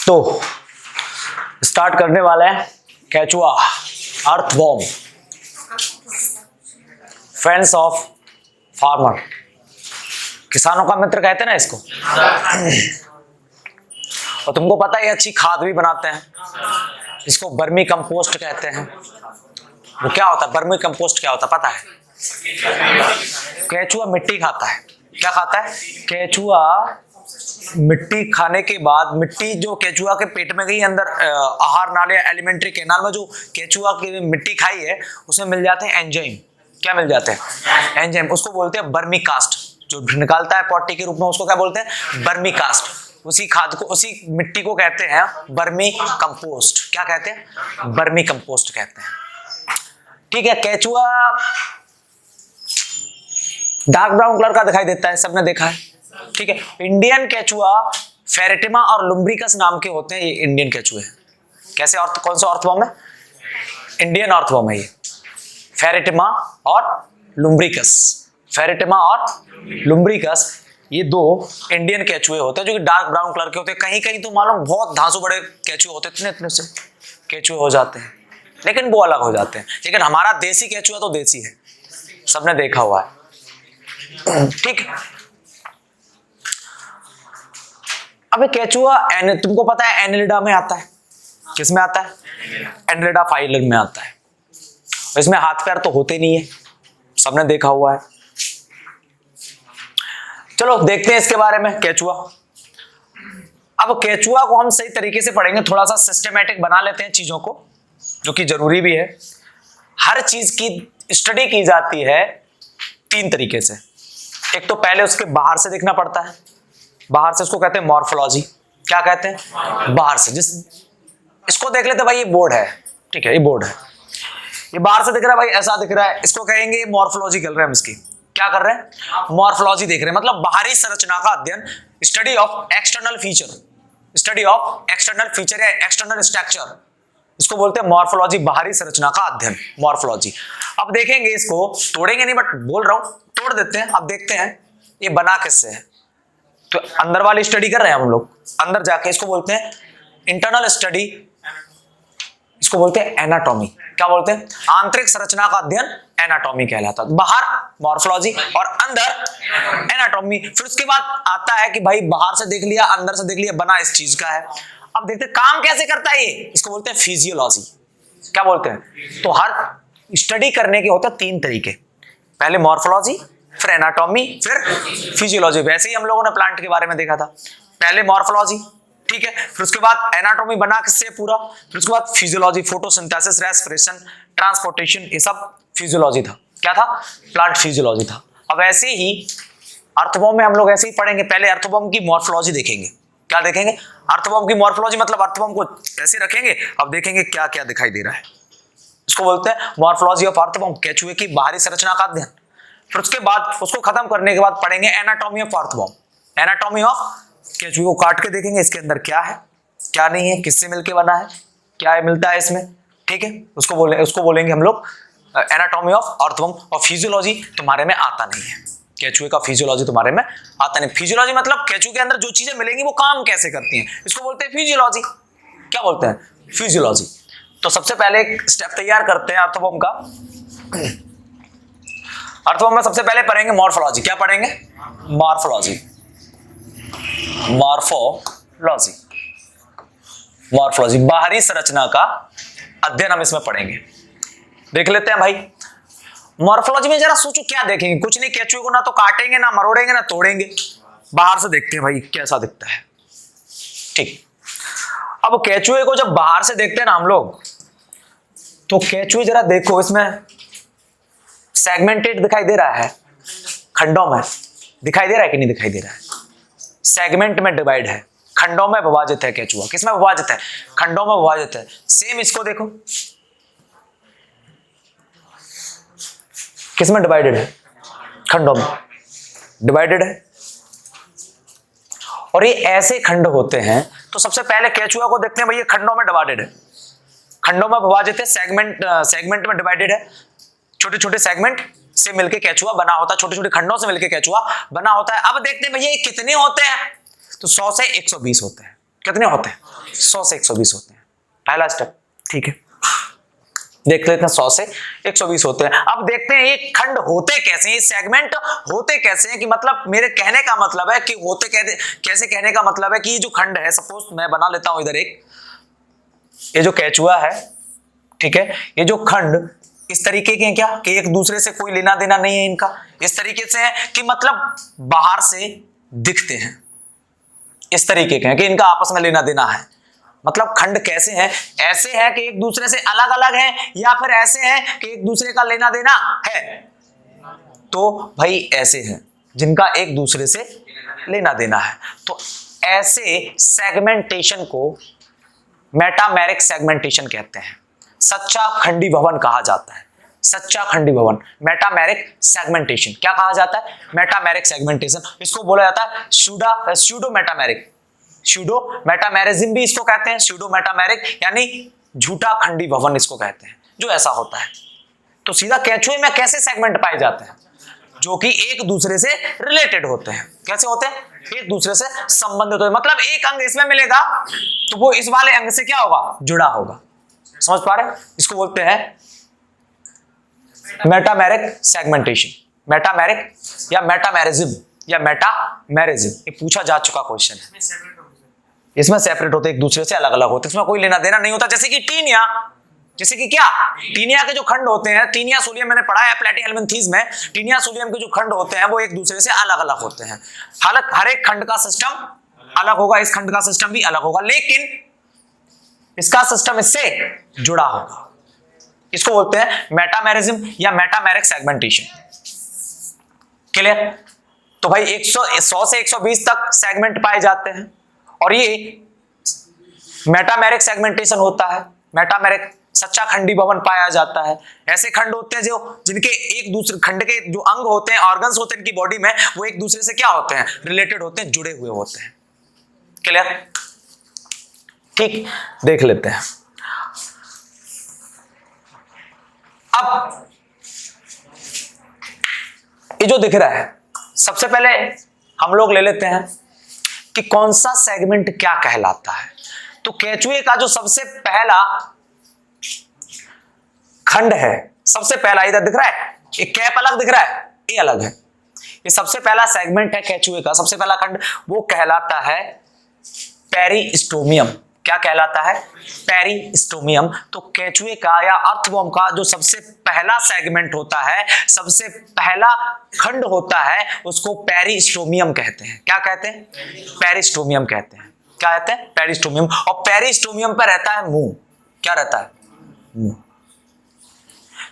तो स्टार्ट करने वाला है केचुआ, अर्थवॉर्म, फ्रेंड्स ऑफ फार्मर, किसानों का मित्र कहते हैं ना इसको। और तुमको पता है अच्छी खाद भी बनाते हैं, इसको वर्मी कंपोस्ट कहते हैं। वो क्या होता है वर्मी कंपोस्ट, क्या होता है पता है? केचुआ मिट्टी खाता है। क्या खाता है? केचुआ मिट्टी खाने के बाद, मिट्टी जो केचुआ के पेट में गई अंदर, आहार नाले एलिमेंट्री कैनाल में जो केचुआ की मिट्टी खाई है उसमें मिल जाते हैं एंजाइम। क्या मिल जाते हैं? एंजाइम। उसको बोलते हैं वर्मी कास्ट। जो निकालता है पॉटी के रूप में उसको क्या बोलते हैं? Vermicast. उसी खाद को, उसी मिट्टी को कहते हैं वर्मी कंपोस्ट। क्या कहते हैं? वर्मी कंपोस्ट कहते हैं। ठीक है। केचुआ डार्क ब्राउन कलर का दिखाई देता है, सबने देखा है। ठीक है। इंडियन केचुआ फेरेटिमा और लुम्ब्रिकस नाम के होते हैं। ये इंडियन केचुए हैं। कैसे? और कौन सा अर्थवॉर्म है? इंडियन अर्थवॉर्म है ये। फेरेटिमा और लुम्ब्रिकस, फेरेटिमा और लुम्ब्रिकस, ये दो इंडियन केचुए होते हैं जो कि डार्क ब्राउन कलर के होते हैं। कहीं कहीं तो मालूम बहुत धांसू बड़े केचुए होते हैं, इतने इतने से केचुए हो जाते हैं, लेकिन वो अलग हो जाते हैं। लेकिन हमारा देसी केचुआ तो देसी है, सबने देखा हुआ है। ठीक। अब केचुआ तुमको पता है एनिलिडा में आता है। किस में आता है? एनिलिडा फाइलम में आता है। इसमें हाथ पैर तो होते नहीं है, सबने देखा हुआ है। चलो देखते हैं इसके बारे में केचुआ। अब केचुआ को हम सही तरीके से पढ़ेंगे, थोड़ा सा सिस्टमेटिक बना लेते हैं चीजों को, जो कि जरूरी भी है। हर चीज की स्टडी की जाती है तीन तरीके से। एक तो पहले उसके बाहर से देखना पड़ता है, बाहर से, उसको कहते हैं मॉर्फोलॉजी। क्या कहते हैं? बाहर से। जिस इसको देख लेते भाई, ये बोर्ड है, ठीक है, ये बोर्ड है, ये बाहर से दिख रहा है भाई, ऐसा दिख रहा है, इसको कहेंगे मॉर्फोलॉजी कर रहे हैं हम इसकी। क्या कर रहे हैं? मॉर्फोलॉजी देख रहे हैं, मतलब बाहरी संरचना का अध्ययन, study of external feature, study of external feature या एक्सटर्नल स्ट्रक्चर, इसको बोलते हैं मॉर्फोलॉजी, बाहरी संरचना का अध्ययन, मॉर्फोलॉजी। अब देखेंगे इसको, तोड़ेंगे नहीं, बट बोल रहा हूं तोड़ देते हैं। अब देखते हैं ये बना किससे है। तो अंदर वाली स्टडी कर रहे हैं हम लोग, अंदर जाके, इसको बोलते हैं इंटरनल स्टडी, इसको बोलते हैं एनाटॉमी। क्या बोलते हैं? आंतरिक संरचना का अध्ययन एनाटॉमी कहलाता है। बाहर मॉर्फोलॉजी और अंदर एनाटॉमी। फिर उसके बाद आता है कि भाई बाहर से देख लिया, अंदर से देख लिया, बना इस चीज का है। अब देखते हैं काम कैसे करता है ये, इसको बोलते हैं फिजियोलॉजी। क्या बोलते हैं? तो हर स्टडी करने के होते हैं तीन तरीके, पहले मॉर्फोलॉजी, फिर एनाटॉमी, फिर फिजियोलॉजी। वैसे ही हम लोगों ने प्लांट के बारे में देखा था, पहले मॉर्फोलॉजी, ठीक है, फिर उसके बाद एनाटॉमी बना किससे पूरा, फिर उसके बाद फिजियोलॉजी, फोटोसिंथेसिस, रेस्पिरेशन, ट्रांसपोर्टेशन, ये सब फिजियोलॉजी था। क्या था? प्लांट फिजियोलॉजी था। अब ऐसे ही अर्थवॉर्म में हम लोग ऐसे ही पढ़ेंगे, पहले अर्थवॉर्म की मॉर्फोलॉजी देखेंगे। क्या देखेंगे? अर्थवॉर्म की मॉर्फोलॉजी, मतलब अर्थवॉर्म को ऐसे रखेंगे, अब देखेंगे क्या क्या दिखाई दे रहा है। इसको बोलते हैं मॉर्फोलॉजी ऑफ अर्थवॉर्म, केचुए की बाहरी संरचना का अध्ययन। फिर उसके बाद, उसको खत्म करने के बाद पढ़ेंगे anatomy of earthworm, anatomy of केचुए को काट के देखेंगे इसके अंदर क्या है, क्या नहीं है, किससे मिलके बना है, क्या मिलता है इसमें। ठीक है, उसको बोलेंगे हम लोग एनाटॉमी ऑफ अर्थवॉर्म। और फिजियोलॉजी तुम्हारे में आता नहीं है, केचुए का फिजियोलॉजी तुम्हारे में आता नहीं। फिजियोलॉजी मतलब केचुए के अंदर जो चीजें मिलेंगी वो काम कैसे करती हैं, इसको बोलते हैं फिजियोलॉजी। क्या बोलते हैं? फिजियोलॉजी। तो सबसे पहले एक स्टेप तैयार करते हैं अर्थवॉर्म का। अर्थवॉर्म में सबसे पहले पढ़ेंगे मॉर्फोलॉजी। क्या पढ़ेंगे? मॉर्फोलॉजी, मॉर्फोलॉजी, मॉर्फोलॉजी, बाहरी संरचना का अध्ययन हम इसमें पढ़ेंगे। देख लेते हैं भाई, मॉर्फोलॉजी में जरा सोचो क्या देखेंगे, कुछ नहीं, केचुए को ना तो काटेंगे, ना मरोड़ेंगे, ना तोड़ेंगे, बाहर से देखते हैं भाई कैसा दिखता है। ठीक। अब केचुए को जब बाहर से देखते हैं ना हम लोग, तो केचुए जरा देखो, इसमें सेगमेंटेड दिखाई दे रहा है, खंडों में दिखाई दे रहा है कि नहीं दिखाई दे रहा है? सेगमेंट में डिवाइड है, खंडों में विभाजित है केचुआ। किसमें विभाजित है? खंडों में विभाजित है। सेम इसको देखो, किसमें डिवाइडेड है? खंडों में डिवाइडेड है। और ये ऐसे खंड होते हैं, तो सबसे पहले केचुआ को देखते हैं भाई, ये खंडों में डिवाइडेड है, खंडों में विभाजित है, सेगमेंट में डिवाइडेड है, छोटे छोटे सेगमेंट से मिलके केचुआ बना होता है, छोटे छोटे खंडों से मिलके केचुआ बना होता है। अब देखते हैं भैया ये कितने होते हैं, तो 100 से 120 होते हैं। कितने होते हैं? 100 से 120 होते हैं। पहला स्टेप, ठीक है, देख लेते हैं 100 से 120 होते हैं। अब देखते हैं ये खंड होते कैसे हैं, ये सेगमेंट होते कैसे हैं, कि मतलब मेरे कहने का मतलब है कि होते कैसे, कहने का मतलब है कि ये जो खंड है, सपोज मैं बना लेता हूं इधर एक, ये जो केचुआ है, ठीक है, ये जो खंड इस तरीके के हैं क्या, कि एक दूसरे से कोई लेना देना नहीं है इनका, इस तरीके से है कि मतलब बाहर से दिखते हैं, इस तरीके के हैं कि इनका आपस में लेना देना है। मतलब खंड कैसे हैं? ऐसे हैं कि एक दूसरे से अलग अलग हैं, या फिर ऐसे हैं कि एक दूसरे का लेना देना है? तो भाई ऐसे हैं जिनका एक दूसरे से लेना देना है। तो ऐसे सेगमेंटेशन को मेटामेरिक सेगमेंटेशन कहते हैं। सच्चा खंडी भवन कहा जाता है, सच्चा खंडी भवन, मेटामेरिक सेगमेंटेशन। क्या कहा जाता है? Metameric segmentation. इसको बोला जाता है स्यूडो मेटामेरिक, स्यूडो मेटामेरिज्म भी इसको कहते हैं, स्यूडो मेटामेरिक यानी झूठा खंडी भवन इसको कहते हैं, जो ऐसा होता है। तो सीधा केचुए में कैसे सेगमेंट पाए जाते हैं? जो कि एक दूसरे से रिलेटेड होते हैं। कैसे होते हैं? एक दूसरे से संबंधित होते हैं। मतलब एक अंग इसमें मिलेगा तो वो इस वाले अंग से क्या होगा? जुड़ा होगा। समझ पा रहे हैं? इसको बोलते हैं मेटामेरिक सेगमेंटेशन, मेटामेरिक या मेटामेरिज्म या मेटामेरिज्म। ये पूछा जा चुका क्वेश्चन है। इसमें सेपरेट होते, एक दूसरे से अलग अलग होते, इसमें कोई लेना देना नहीं होता। जैसे कि टीनिया, जैसे कि क्या, टीनिया के जो खंड होते हैं, टीनिया सोलियम मैंने पढ़ा है प्लेटीहेल्मिन्थीज में, टीनिया सोलियम के जो खंड होते हैं वो एक दूसरे से अलग अलग होते हैं। हालांकि हर एक खंड का सिस्टम अलग होगा, इस खंड का सिस्टम भी अलग होगा, लेकिन इसका सिस्टम इससे जुड़ा होगा। इसको बोलते हैं मेटामेरिज्म या मेटामेरिक सेगमेंटेशन। क्लियर? तो भाई 100 से 120 तक सेगमेंट पाए जाते हैं और ये मेटामेरिक सेगमेंटेशन होता है। मेटामेरिक सच्चा खंडी भवन पाया जाता है। ऐसे खंड होते हैं जो जिनके एक दूसरे खंड के जो अंग होते हैं, ऑर्गन्स होते हैं इनकी बॉडी में, वो एक दूसरे से क्या होते हैं? रिलेटेड होते हैं, जुड़े हुए होते हैं। क्लियर? ठीक, देख लेते हैं। अब ये जो दिख रहा है, सबसे पहले हम लोग ले लेते हैं कि कौन सा सेगमेंट क्या कहलाता है। तो केचुए का जो सबसे पहला खंड है, सबसे पहला इधर दिख रहा है, ये कैप अलग दिख रहा है, ये अलग है। ये सबसे पहला सेगमेंट है केचुए का, सबसे पहला खंड, वो कहलाता है पेरिस्टोमियम। क्या कहलाता है? पेरिस्टोमियम। तो केचुए का या अर्थवर्म का जो सबसे पहला सेगमेंट होता है, सबसे पहला खंड होता है, उसको पेरिस्टोमियम कहते हैं। क्या कहते हैं? पेरिस्टोमियम कहते हैं। क्या कहते हैं? पेरिस्टोमियम। और पेरिस्टोमियम पर रहता है मुंह। क्या रहता है? मुंह।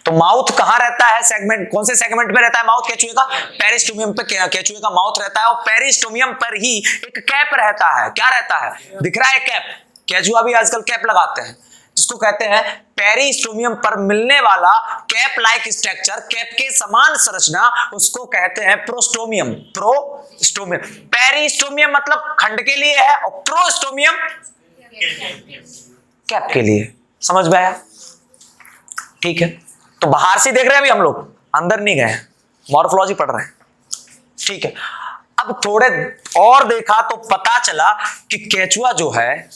तो माउथ कहां रहता है? सेगमेंट, कौन से सेगमेंट में रहता है माउथ केचुए का? पेरिस्टोमियम पे केचुए का माउथ रहता है। और पेरिस्टोमियम पर ही एक कैप रहता है। क्या रहता है? दिख रहा है कैप? केचुआ भी आजकल कैप लगाते हैं, जिसको कहते हैं पेरिस्टोमियम पर मिलने वाला कैप लाइक स्ट्रक्चर, कैप के समान संरचना, उसको कहते हैं प्रोस्टोमियम। प्रोस्टोमियम। पेरिस्टोमियम मतलब खंड के लिए है और प्रोस्टोमियम कैप के लिए। समझ में आया? ठीक है, तो बाहर से देख रहे हैं अभी हम लोग, अंदर नहीं गए, मॉर्फोलॉजी पढ़ रहे हैं। ठीक है, अब थोड़े और देखा तो पता चला कि केचुआ जो है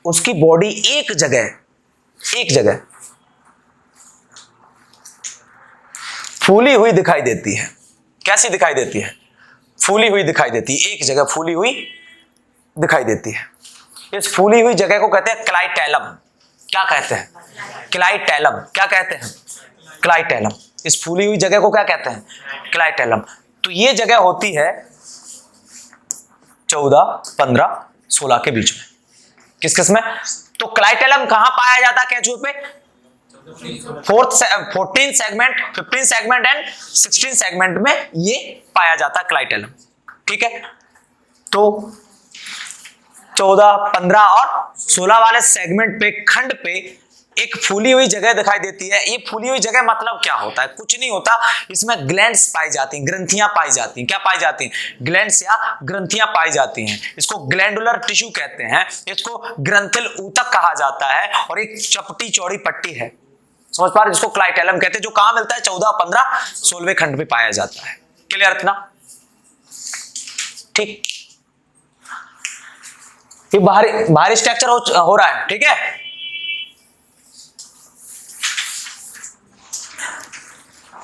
उसकी बॉडी एक जगह फूली हुई दिखाई देती है। कैसी दिखाई देती है? फूली हुई दिखाई देती है, एक जगह फूली हुई दिखाई देती है। इस फूली हुई जगह को कहते हैं क्लाइटेलम। क्या कहते हैं? क्लाइटेलम। क्या कहते हैं? क्लाइटेलम। इस फूली हुई जगह को क्या कहते हैं? क्लाइटेलम। तो ये जगह होती है 14, 15, 16 के बीच में। किस में? तो क्लाइटेलम कहां पाया जाता है केचुए पे? 14 सेगमेंट, 15 सेगमेंट एंड 16 सेगमेंट में ये पाया जाता है क्लाइटेलम। ठीक है, तो 14, 15 और 16 वाले सेगमेंट पे, खंड पे एक फूली हुई जगह दिखाई देती है। ये फूली हुई जगह मतलब क्या होता है? कुछ नहीं होता, इसमें ग्लैंड्स पाई जाती हैं, ग्रंथियां पाई जाती हैं। क्या पाई जाती हैं? ग्लैंड्स या ग्रंथियां पाई जाती हैं। इसको ग्लैंडुलर टिश्यू कहते हैं, इसको ग्रंथिल ऊतक कहा जाता है और एक चपटी चौड़ी पट्टी है, समझ पा रहे, जिसको क्लाइटेलम कहते हैं, जो कहां मिलता है? 14, 15, 16वें खंड में पाया जाता है। क्लियर इतना? ठीक, ये बाहरी स्ट्रक्चर हो रहा है, ठीक है।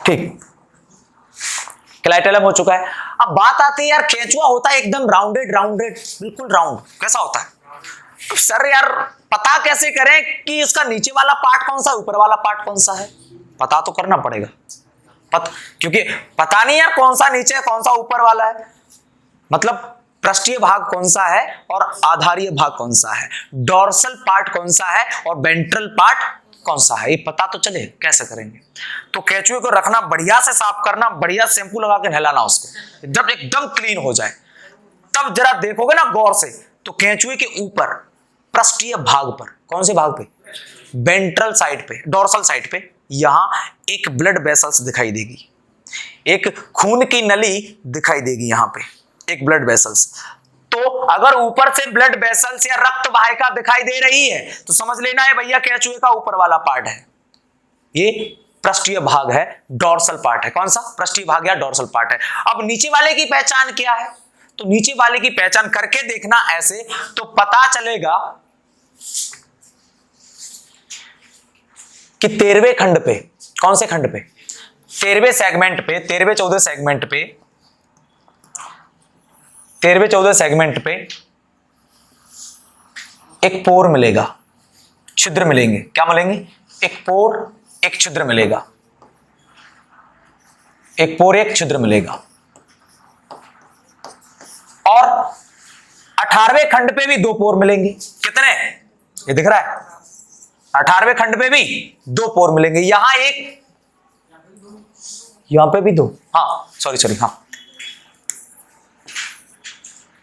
ठीक, क्लाइटेलम हो चुका है। अब बात आती है यार, केंचुआ होता है एकदम राउंडेड, बिल्कुल राउंड, कैसा होता है? तो सर यार पता कैसे करें कि इसका नीचे वाला पार्ट कौन सा है, ऊपर वाला पार्ट कौन सा है? पता तो करना पड़ेगा, क्योंकि पता नहीं यार कौन सा नीचे है कौन सा ऊपर वाला है, मतलब पृष्ठीय भाग कौन सा है और आधारीय भाग कौन सा है, डोर्सल पार्ट कौन सा है और वेंट्रल पार्ट कौन सा है, ये पता तो चले। कैसे करेंगे? तो केंचुए को रखना, बढ़िया से साफ करना, बढ़िया शैम्पू लगा के नहलाना उसको, जब एकदम क्लीन हो जाए तब जरा देखोगे ना गौर से, तो केंचुए के ऊपर पृष्ठीय भाग पर, कौन से भाग पे? वेंट्रल साइड पे, डोर्सल साइड पे, यहां एक ब्लड वेसल्स दिखाई देगी, एक खून की नली दिखाई देगी, यहां पे एक ब्लड वेसल्स। तो अगर ऊपर से ब्लड वेसल्स या रक्त वाहिका दिखाई दे रही है तो समझ लेना है भैया केंचुए का ऊपर वाला पार्ट है, ये पृष्ठीय भाग है, डोर्सल पार्ट है। कौन सा? पृष्ठीय भाग या डोर्सल पार्ट है। अब नीचे वाले की पहचान क्या है? तो नीचे वाले की पहचान करके देखना ऐसे, तो पता चलेगा कि 13वें खंड पे, कौन से खंड पे? 13वें सेगमेंट पे, 13वें 14वें सेगमेंट पे, 13वें 14वें सेगमेंट पे एक पोर मिलेगा, छिद्र मिलेंगे। क्या मिलेंगे? एक पोर, एक छिद्र मिलेगा, एक पोर, एक छिद्र मिलेगा। और 18वें खंड पे भी 2 पोर मिलेंगे। कितने? ये दिख रहा है, 18वें खंड पे भी 2 पोर मिलेंगे। यहां एक, यहां पे भी 2, हाँ सॉरी हाँ,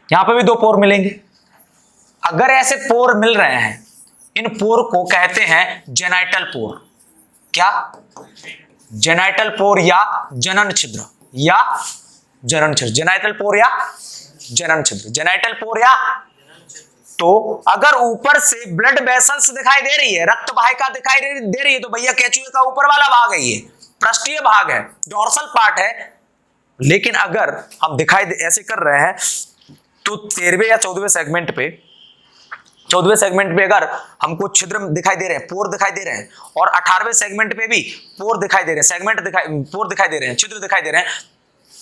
यहां पे भी 2 पोर मिलेंगे। अगर ऐसे पोर मिल रहे हैं, इन पोर को कहते हैं जेनाइटल पोर। क्या? जेनाइटल पोर या जनन छिद्र, या जनन छिद्र, जेनाइटल पोर या जनन छिद्र, जेनाइटल पोर या। तो अगर ऊपर से ब्लड वेसल्स दिखाई दे रही है, रक्त वाहिका दिखाई दे रही है, तो भैया केंचुए का ऊपर वाला भाग है, ये पृष्ठीय भाग है, डोर्सल पार्ट है। लेकिन अगर हम दिखाई ऐसे कर रहे हैं तो 13वें या 14वें सेगमेंट पे, 14वें सेगमेंट पे अगर हमको छिद्र दिखाई दे रहे हैं, पोर दिखाई दे रहे हैं, और 18वें सेगमेंट पे भी पोर दिखाई दे रहे हैं, पोर दिखाई दे रहे हैं, छिद्र दिखाई दे रहे हैं,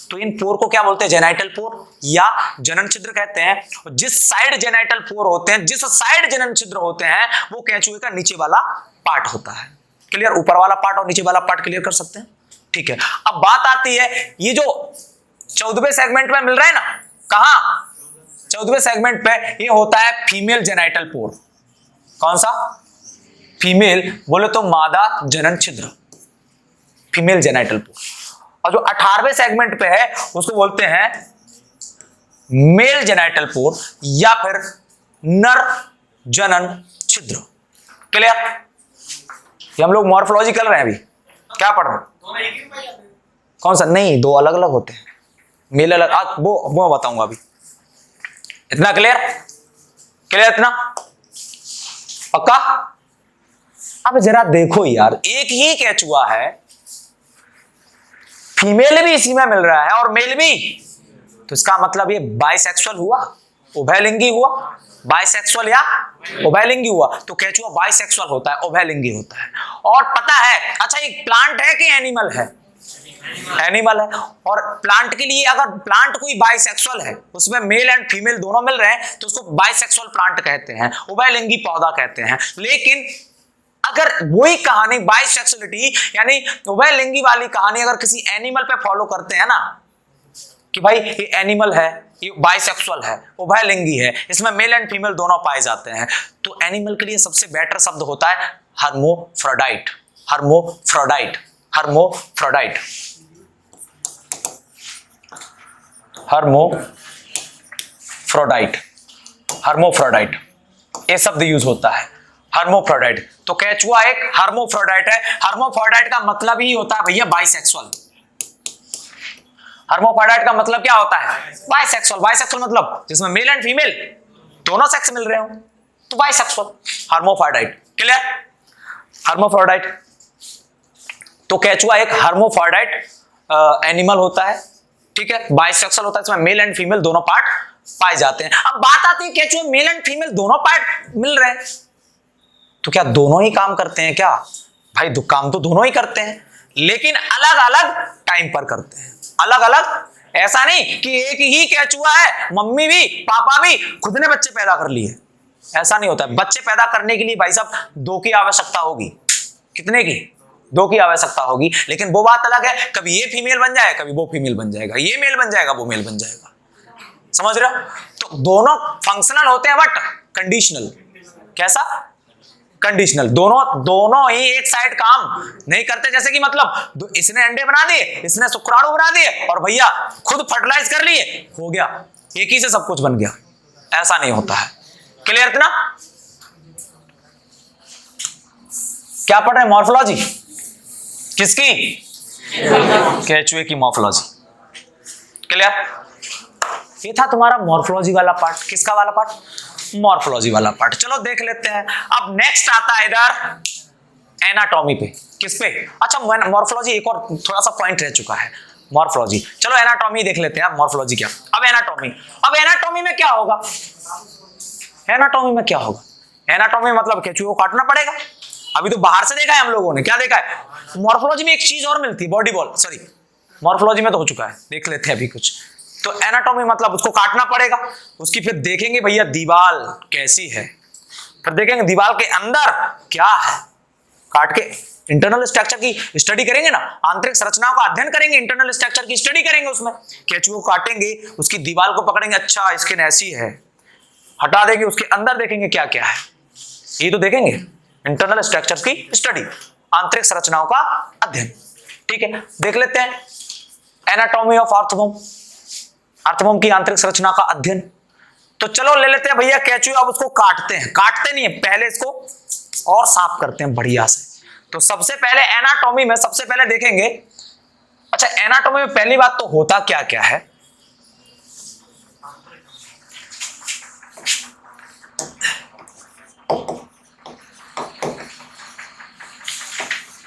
तो इन पोर को क्या बोलते हैं? जेनाइटल पोर या जनन छिद्र कहते हैं। जिस साइड जेनाइटल पोर होते हैं, जिस साइड जनन छिद्र होते हैं, वो केंचुए का नीचे वाला पार्ट होता है। क्लियर? ऊपर वाला पार्ट और नीचे वाला पार्ट क्लियर कर सकते हैं, ठीक है। अब बात आती है, ये जो 14वें सेगमेंट में मिल रहा है ना, कहां? 14वें सेगमेंट पे ये होता है फीमेल जेनाइटल पोर। कौन सा? फीमेल, बोले तो मादा जनन छिद्र, फीमेल जेनाइटल पोर। और जो 18वें सेगमेंट पे है उसको बोलते हैं मेल जेनाइटल पोर या फिर नर जनन छिद्र। क्लियर? ये हम लोग मॉर्फोलॉजी कर रहे हैं, अभी क्या पढ़ रहे हैं? कौन सा? नहीं, 2 अलग अलग होते हैं, मेल अलग, वो बताऊंगा अभी। इतना क्लियर? क्लियर इतना? पक्का? अब जरा देखो यार, एक ही केंचुआ है, फीमेल भी इसी में मिल रहा है और मेल भी, तो इसका मतलब ये बाइसेक्सुअल हुआ, उभयलिंगी हुआ, बाइसेक्सुअल या उभयलिंगी हुआ। तो केंचुआ बाइसेक्सुअल होता है, उभयलिंगी होता है। और पता है, अच्छा ये प्लांट है कि एनिमल है? एनिमल है। और प्लांट के लिए, अगर प्लांट कोई बाइसेक्सुअल है, उसमें मेल एंड फीमेल दोनों मिल रहे हैं, तो उसको बाइसेक्सुअल प्लांट कहते हैं, उभयलिंगी पौधा कहते हैं। लेकिन अगर वही कहानी बाइसेक्सुअलिटी यानी उभयलिंगी वाली कहानी अगर किसी एनिमल पे फॉलो करते हैं ना, कि भाई ये एनिमल है, ये बाइसेक्सुअल है, उभयलिंगी है, इसमें मेल एंड फीमेल दोनों पाए जाते हैं, तो एनिमल के लिए सबसे बेटर शब्द होता है हर्मोफ्रोडाइट। हर्मोफ्रोडाइट, हर्मोफ्रोडाइट, हर्मोफ्रोडाइट, हर्मोफ्रोडाइट, ये शब्द यूज होता है, हर्मोफ्रोडाइट। तो केंचुआ एक हर्मोफ्रोडाइट है। हर्मोफ्रोडाइट का मतलब ही होता है भैया बाइसेक्सुअल। हर्मोफ्रोडाइट का मतलब क्या होता है? बाइसेक्सुअल। बाइसेक्सुअल मतलब जिसमें मेल एंड फीमेल दोनों सेक्स मिल रहे हो, तो बाइसेक्सुअल, हर्मोफ्रोडाइट। क्लियर? हर्मोफ्रोडाइट। तो केंचुआ एक हर्मोफ्रोडाइट एनिमल होता है, ठीक है, बाइसेक्सुअल होता है, इसमें मेल एंड फीमेल दोनों पार्ट पाए जाते हैं। अब बात आती है केचुए मेल एंड फीमेल दोनों पार्ट मिल रहे हैं, तो क्या दोनों ही काम करते हैं क्या? भाई काम तो दोनों ही करते हैं, लेकिन अलग अलग टाइम पर करते हैं, अलग अलग। ऐसा नहीं कि एक ही केचुआ है, मम्मी भी पापा भी खुद ने बच्चे पैदा कर लिए, ऐसा नहीं होता है। बच्चे पैदा करने के लिए भाई साहब 2 की आवश्यकता होगी। कितने की? 2 की आवश्यकता होगी, लेकिन वो बात अलग है, कभी ये फीमेल बन जाए, कभी वो फीमेल बन जाएगा, ये मेल बन जाएगा, वो मेल बन जाएगा। समझ रहे हो? तो दोनों फंक्शनल होते हैं बट कंडीशनल। कैसा? कंडीशनल। दोनों ही एक साइड काम नहीं करते। जैसे कि मतलब इसने अंडे बना दिए, इसने शुक्राणु बना दिए और भैया खुद फर्टिलाइज कर लिए, हो गया, एक ही से सब कुछ बन गया, ऐसा नहीं होता है। क्लियर इतना? क्या पढ़ रहे हैं? मॉर्फोलॉजी किसकी? केचुए की मॉर्फोलॉजी। क्लियर? ये था तुम्हारा मॉर्फोलॉजी वाला पार्ट। किसका वाला पार्ट? मॉर्फोलॉजी वाला पार्ट। चलो देख लेते हैं। अब नेक्स्ट आता है इधर एनाटॉमी पे। किस पे? अच्छा, मॉर्फोलॉजी एक और थोड़ा सा पॉइंट रह चुका है, मॉर्फोलॉजी। चलो एनाटॉमी देख लेते हैं। अब मॉर्फोलॉजी क्या? अब एनाटॉमी में क्या होगा? एनाटॉमी में क्या होगा? एनाटॉमी मतलब केचुए को काटना पड़ेगा। अभी तो बाहर से देखा है हम लोगों ने, क्या देखा है? मॉर्फोलॉजी में एक चीज और मिलती है, बॉडी बॉल। सॉरी, मॉर्फोलॉजी में तो हो चुका है, देख लेते हैं अभी कुछ। तो एनाटॉमी मतलब उसको काटना पड़ेगा, उसकी फिर देखेंगे भैया दीवार कैसी है, फिर देखेंगे दीवार के अंदर क्या है, काट के इंटरनल स्ट्रक्चर की स्टडी करेंगे ना, आंतरिक संरचनाओं का अध्ययन करेंगे, इंटरनल स्ट्रक्चर की स्टडी करेंगे। उसमें केचुए को काटेंगे, उसकी दीवार को पकड़ेंगे, अच्छा स्किन ऐसी है, हटा देंगे, उसके अंदर देखेंगे क्या क्या है, ये तो देखेंगे। इंटरनल स्ट्रक्चर्स की स्टडी, आंतरिक संरचनाओं का अध्ययन। ठीक है, देख लेते हैं एनाटॉमी ऑफ अर्थवर्म, अर्थवर्म की आंतरिक संरचना का अध्ययन। तो चलो ले लेते हैं भैया केचुए। अब उसको काटते हैं, काटते नहीं है, पहले इसको और साफ करते हैं बढ़िया से। तो सबसे पहले एनाटॉमी में सबसे पहले देखेंगे, अच्छा एनाटॉमी में पहली बात तो होता क्या क्या है।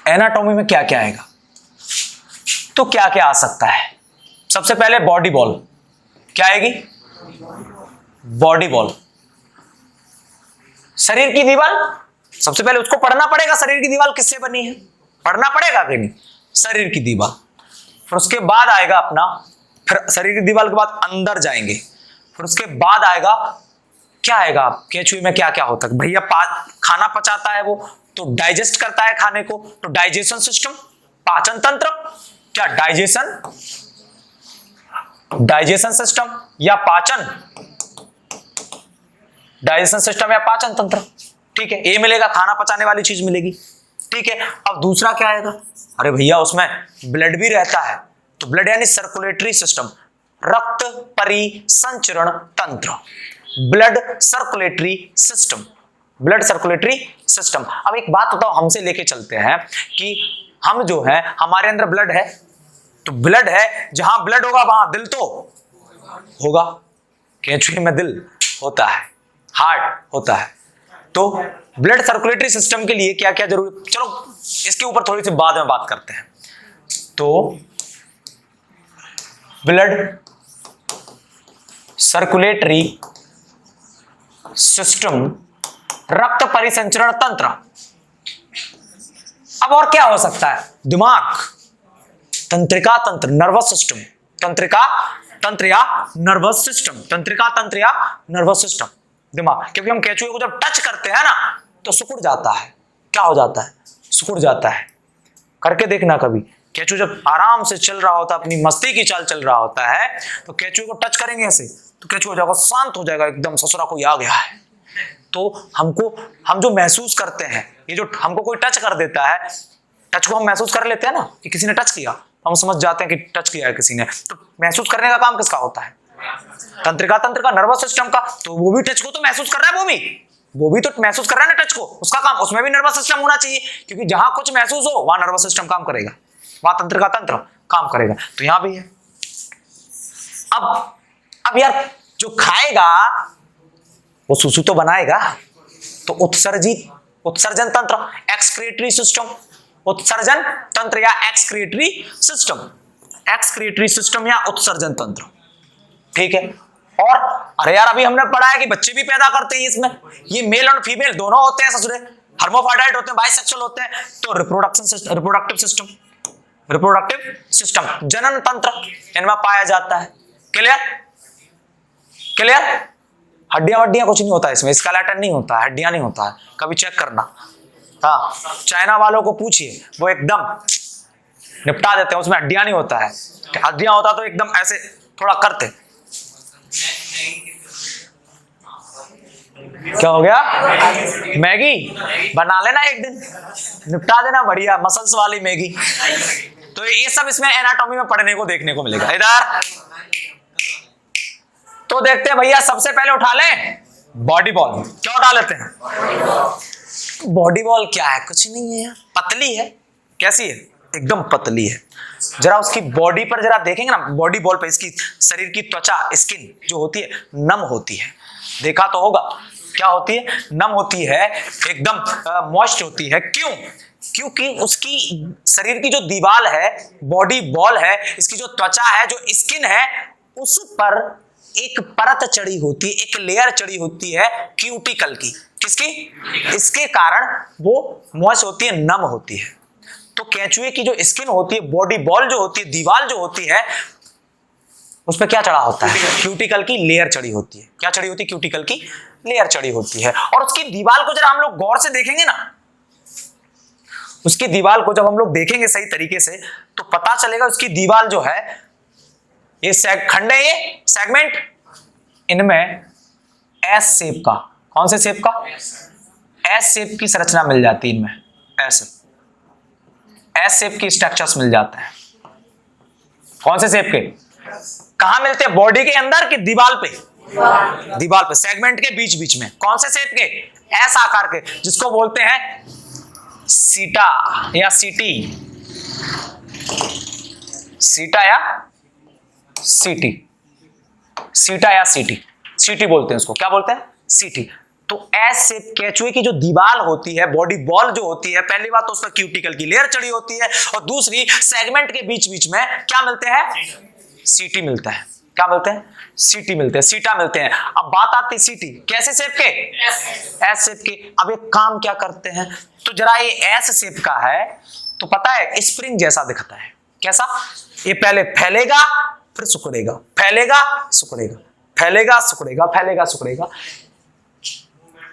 एनाटॉमी में क्या क्या आएगा? तो क्या क्या आ सकता है? सबसे पहले बॉडी बॉल। क्या आएगी? बॉडी बॉल, शरीर की दीवार। सबसे पहले उसको पढ़ना पड़ेगा, शरीर की दीवार किससे बनी है, पढ़ना पड़ेगा कि नहीं? शरीर की दीवार। फिर उसके बाद आएगा अपना, फिर शरीर की दीवार के बाद अंदर जाएंगे, फिर उसके बाद आएगा क्या आएगा? केचुए में क्या क्या होता है भैया? खाना पचाता है वो, तो डाइजेस्ट करता है खाने को, तो डाइजेशन सिस्टम, पाचन तंत्र। क्या डाइजेशन सिस्टम या पाचन, डाइजेशन सिस्टम या पाचन तंत्र। ठीक है, ये मिलेगा, खाना पचाने वाली चीज मिलेगी। ठीक है, अब दूसरा क्या आएगा? अरे भैया उसमें ब्लड भी रहता है, तो ब्लड यानी सर्कुलेटरी सिस्टम, रक्त परिसंचरण तंत्र, blood circulatory system, blood circulatory system. अब एक बात बताओ, हमसे लेके चलते हैं कि हम जो है हमारे अंदर ब्लड है, तो ब्लड है, जहां ब्लड होगा वहां दिल तो होगा। केचुए में दिल होता है, हार्ट होता है। तो ब्लड सर्कुलेटरी सिस्टम के लिए क्या क्या जरूरी, चलो इसके ऊपर थोड़ी सी बाद में बात करते हैं। तो ब्लड सर्कुलेटरी सिस्टम, रक्त परिसंचरण तंत्र। अब और क्या हो सकता है? दिमाग, तंत्रिका तंत्र, नर्वस सिस्टम, तंत्रिका तंत्र या नर्वस सिस्टम, तंत्रिका तंत्र या नर्वस सिस्टम, दिमाग। क्योंकि हम केचुए को जब टच करते हैं ना तो सिकुड़ जाता है। क्या हो जाता है? सिकुड़ जाता है। करके देखना कभी, केचुआ जब आराम से चल रहा होता है, अपनी मस्ती की चाल चल रहा होता है, तो केचुए को टच करेंगे ऐसे, तो केचुआ जाएगा, शांत हो जाएगा एकदम, ससुरा कोई आ गया है। तो हम जो महसूस करते हैं, ये जो हमको कोई टच कर देता है, टच को हम महसूस कर लेते हैं ना कि किसी ने टच किया, हम समझ जाते हैं कि टच किया है किसी ने। तो महसूस करने का काम किसका होता है? तंत्रिका तंत्र का, नर्वस सिस्टम का। तो वो भी टच को तो महसूस कर रहा है, वो भी तो महसूस कर रहा है ना टच को, उसका काम, उसमें भी नर्वस सिस्टम होना चाहिए, क्योंकि जहां कुछ महसूस हो वहां नर्वस सिस्टम काम करेगा, वहां तंत्रिका तंत्र काम करेगा। तो यहां भी है। अब यार जो खाएगा वो सुसु तो बनाएगा, तो उत्सर्जन तंत्र, एक्सक्रीटरी सिस्टम, उत्सर्जन तंत्र या एक्सक्रीटरी सिस्टम, एक्सक्रीटरी सिस्टम या उत्सर्जन तंत्र। ठीक है, और अरे यार अभी हमने पढ़ा है कि बच्चे भी पैदा करते हैं इसमें, ये मेल और फीमेल दोनों होते हैं ससुरे, हर्माफ्रोडाइट होते हैं, बाइसेक्सुअल होते हैं। तो रिप्रोडक्टिव सिस्टम जनन तंत्र इनमें पाया जाता है। Clear clear. हड्डियां वड्डियां कुछ नहीं होता है इसमें, स्केलेटन नहीं होता है, हड्डियां नहीं होता है, कभी चेक करना। हाँ, चाइना वालों को पूछिए, वो एकदम निपटा देते हैं, उसमें हड्डियां नहीं होता है। हड्डियां होता तो एकदम ऐसे थोड़ा करते। क्या हो गया? मैगी बना लेना एक दिन, निपटा देना, बढ़िया मसल्स वाली मैगी। तो ये सब इसमें एनाटॉमी में पढ़ने को देखने को मिलेगा। इधर तो देखते हैं भैया, सबसे पहले उठा लें बॉडी बॉल। क्या उठा लेते हैं? बॉडी बॉल क्या है? कुछ नहीं है यार, पतली है। कैसी है? एकदम पतली है। जरा उसकी बॉडी पर जरा देखेंगे ना, बॉडी बॉल पे इसकी शरीर की त्वचा, स्किन जो होती है नम होती है। देखा तो होगा, क्या होती है? नम होती है, एकदम मॉइस्ट होती है। क्यों? क्योंकि उसकी शरीर की जो दीवार है, बॉडी बॉल है, इसकी जो त्वचा है, जो स्किन है, उस पर एक परत चढ़ी होती है, एक लेयर चढ़ी होती है क्यूटिकल की। किसकी? इसके कारण वो मॉइस्ट होती है, नम होती है। तो केंचुए की जो स्किन होती है, बॉडी बॉल जो होती है, दीवार जो होती है, उस पर क्या चढ़ा होता है? क्यूटिकल की लेयर चढ़ी होती है। क्या चढ़ी होती है? क्यूटिकल की लेयर चढ़ी होती है। और उसकी दीवार को जरा हम लोग गौर से देखेंगे ना, उसकी दीवार को जब हम लोग देखेंगे सही तरीके से, तो पता चलेगा उसकी दीवार जो है, ये खंड है, ये सेगमेंट, इनमें एस शेप का, कौन से शेप का? एस शेप की संरचना मिल जाती है इनमें। एस शेप की स्ट्रक्चर्स मिल जाते हैं। कौन से शेप के? कहां मिलते हैं? बॉडी के अंदर की दीवार पे? दीवार पे, सेगमेंट के बीच बीच में। कौन से शेप के? एस आकार के, जिसको बोलते हैं सीटा या सीटी। सीटा या सीटी, सीटा या सीटी, सीटी बोलते हैं उसको। क्या बोलते हैं? सीटी। तो एस शेप केंचुए की जो दीवार होती है, बॉडी बॉल जो होती है, पहली बात तो उस पर क्यूटिकल की लेयर चढ़ी होती है, और दूसरी सेगमेंट के बीच बीच में क्या मिलते हैं? सीटी मिलता है। क्या मिलते हैं? सीटी मिलते हैं, सीटा मिलते हैं। अब बात आती है सीटी कैसे शेप के? एस शेप के। अब एक काम क्या करते हैं, तो जरा ये एस शेप का है, तो पता है स्प्रिंग जैसा दिखता है। कैसा? ये पहले फैलेगा, फिर सिकुड़ेगा, फैलेगा सिकुड़ेगा, फैलेगा सिकुड़ेगा, फैलेगा सिकुड़ेगा।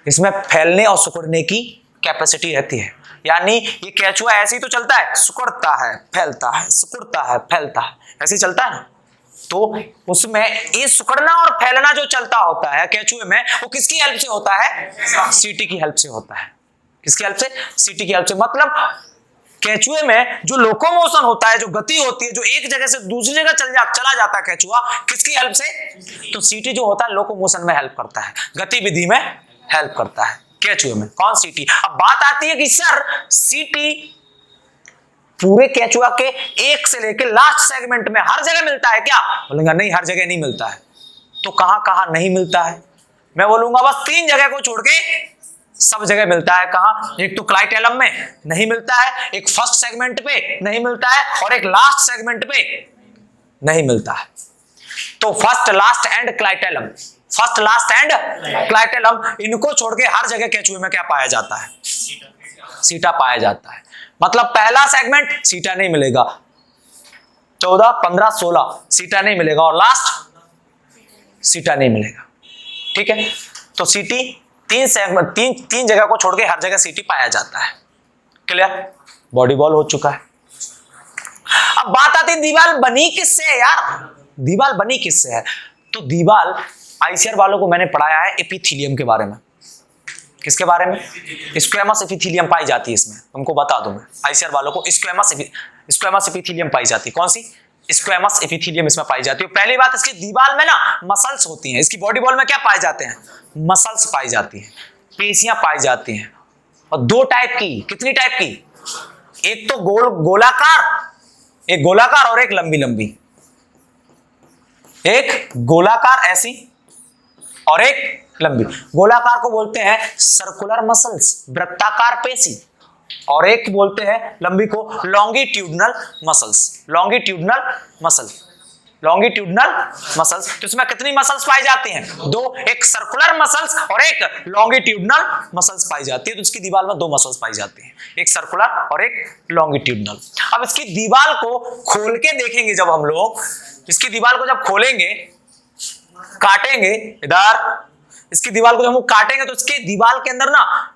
इसमें फैलने और सिकुड़ने की कैपेसिटी रहती है। यानी ये केंचुआ ऐसे ही तो चलता है, सिकुड़ता है, फैलता है, सिकुड़ता है, फैलता है, ऐसे ही चलता है ना। तो उसमें ये सिकुड़ना और फैलना जो चलता होता है केंचुए में, वो किसकी हेल्प से होता है? सीटी की हेल्प से होता है। किसकी हेल्प से? सीटी की हेल्प से। मतलब केंचुए में जो लोकोमोशन होता है, जो गति होती है, जो एक जगह से दूसरी जगह चला जाता है केंचुआ, किसकी हेल्प से? तो सीटी जो होता है लोकोमोशन में हेल्प करता है, गतिविधि में हेल्प करता है केंचुए में। कौन? सीटी। अब बात आती है कि सर सीटी पूरे केंचुआ के एक से लेकर लास्ट सेगमेंट में हर जगह मिलता है क्या? बोलेंगे नहीं, हर जगह नहीं मिलता है। तो कहां कहां नहीं मिलता है? मैं बोलूंगा बस 3 जगह को छोड़ के सब जगह मिलता है। कहां? एक तो क्लाइटेलम में नहीं मिलता है, एक फर्स्ट सेगमेंट पे नहीं मिलता है, और एक लास्ट सेगमेंट पे नहीं मिलता है। तो first, last and clitellum, first, last and clitellum, इनको छोड़ के हर जगह केंचुए में क्या पाया जाता है? सीटा पाया जाता है। मतलब पहला सेगमेंट सीटा नहीं मिलेगा, 14, 15, 16 सीटा नहीं मिलेगा, और लास्ट सीटा नहीं मिलेगा। ठीक है, तो सीटी 3 सेगमेंट, तीन जगह को छोड़ के हर जगह सीटी पाया जाता है। क्लियर? बॉडी बॉल हो चुका है। अब बात आती है दीवार बनी किससे है यार? दीवार बनी किससे है? तो दीवार आईसीआर वालों को मैंने पढ़ाया है एपिथेलियम के बारे में। किसके बारे में? स्क्वेमस एपिथेलियम पाई जाती है इसमें, तुमको बता दूं मैं। आईसीआर वालों को स्क्वेमस एपिथेलियम पाई जाती है। कौन सी? स्क्वेमस एपिथेलियम इसमें पाई जाती है। पहली बात, इसकी दीवार में ना मसल्स होती हैं। इसकी बॉडी बॉल में क्या पाए जाते हैं? मसल्स पाई जाती हैं, पेशियां पाई जाती हैं। और 2 टाइप की। कितनी टाइप की? एक तो गोलाकार, एक गोलाकार और एक लंबी लंबी। एक गोलाकार ऐसी और एक लंबी। गोलाकार को बोलते हैं सर्कुलर मसल्स, वृत्ताकार पेशी, और एक बोलते हैं लंबी को longitudinal muscles, longitudinal muscle. Longitudinal muscles. तो इसमें कितनी मसल्स पाई जाती हैं? दो, एक सर्कुलर मसल्स और एक लॉन्गिट्यूडनल मसल्स पाई जाती है। तो इसकी दीवार में दो मसल्स पाई जाती हैं, एक सर्कुलर और एक लॉन्गिट्यूडनल। अब इसकी दीवार को खोल के देखेंगे जब हम लोग, इसकी दीवार को जब खोलेंगे, काटेंगे इधर, इसकी दीवार को जब हम काटेंगे तो इसके दीवार के अंदर ना,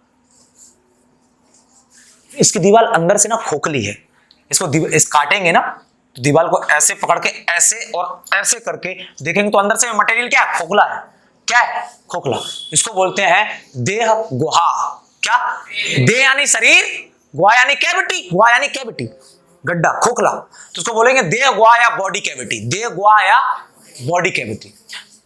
इसकी दीवार अंदर से ना खोखली है। इसको इस काटेंगे ना तो दीवार को ऐसे पकड़ के ऐसे और ऐसे करके देखेंगे तो अंदर से मटेरियल क्या है? खोखला है। क्या है? खोखला। इसको बोलते हैं देह गुहा। क्या? देह यानी शरीर, गुहा यानी कैविटी, गुहा यानी कैविटी, गड्ढा, खोखला। तो उसको बोलेंगे देह गुहा या बॉडी कैविटी, देह गुहा या बॉडी कैविटी।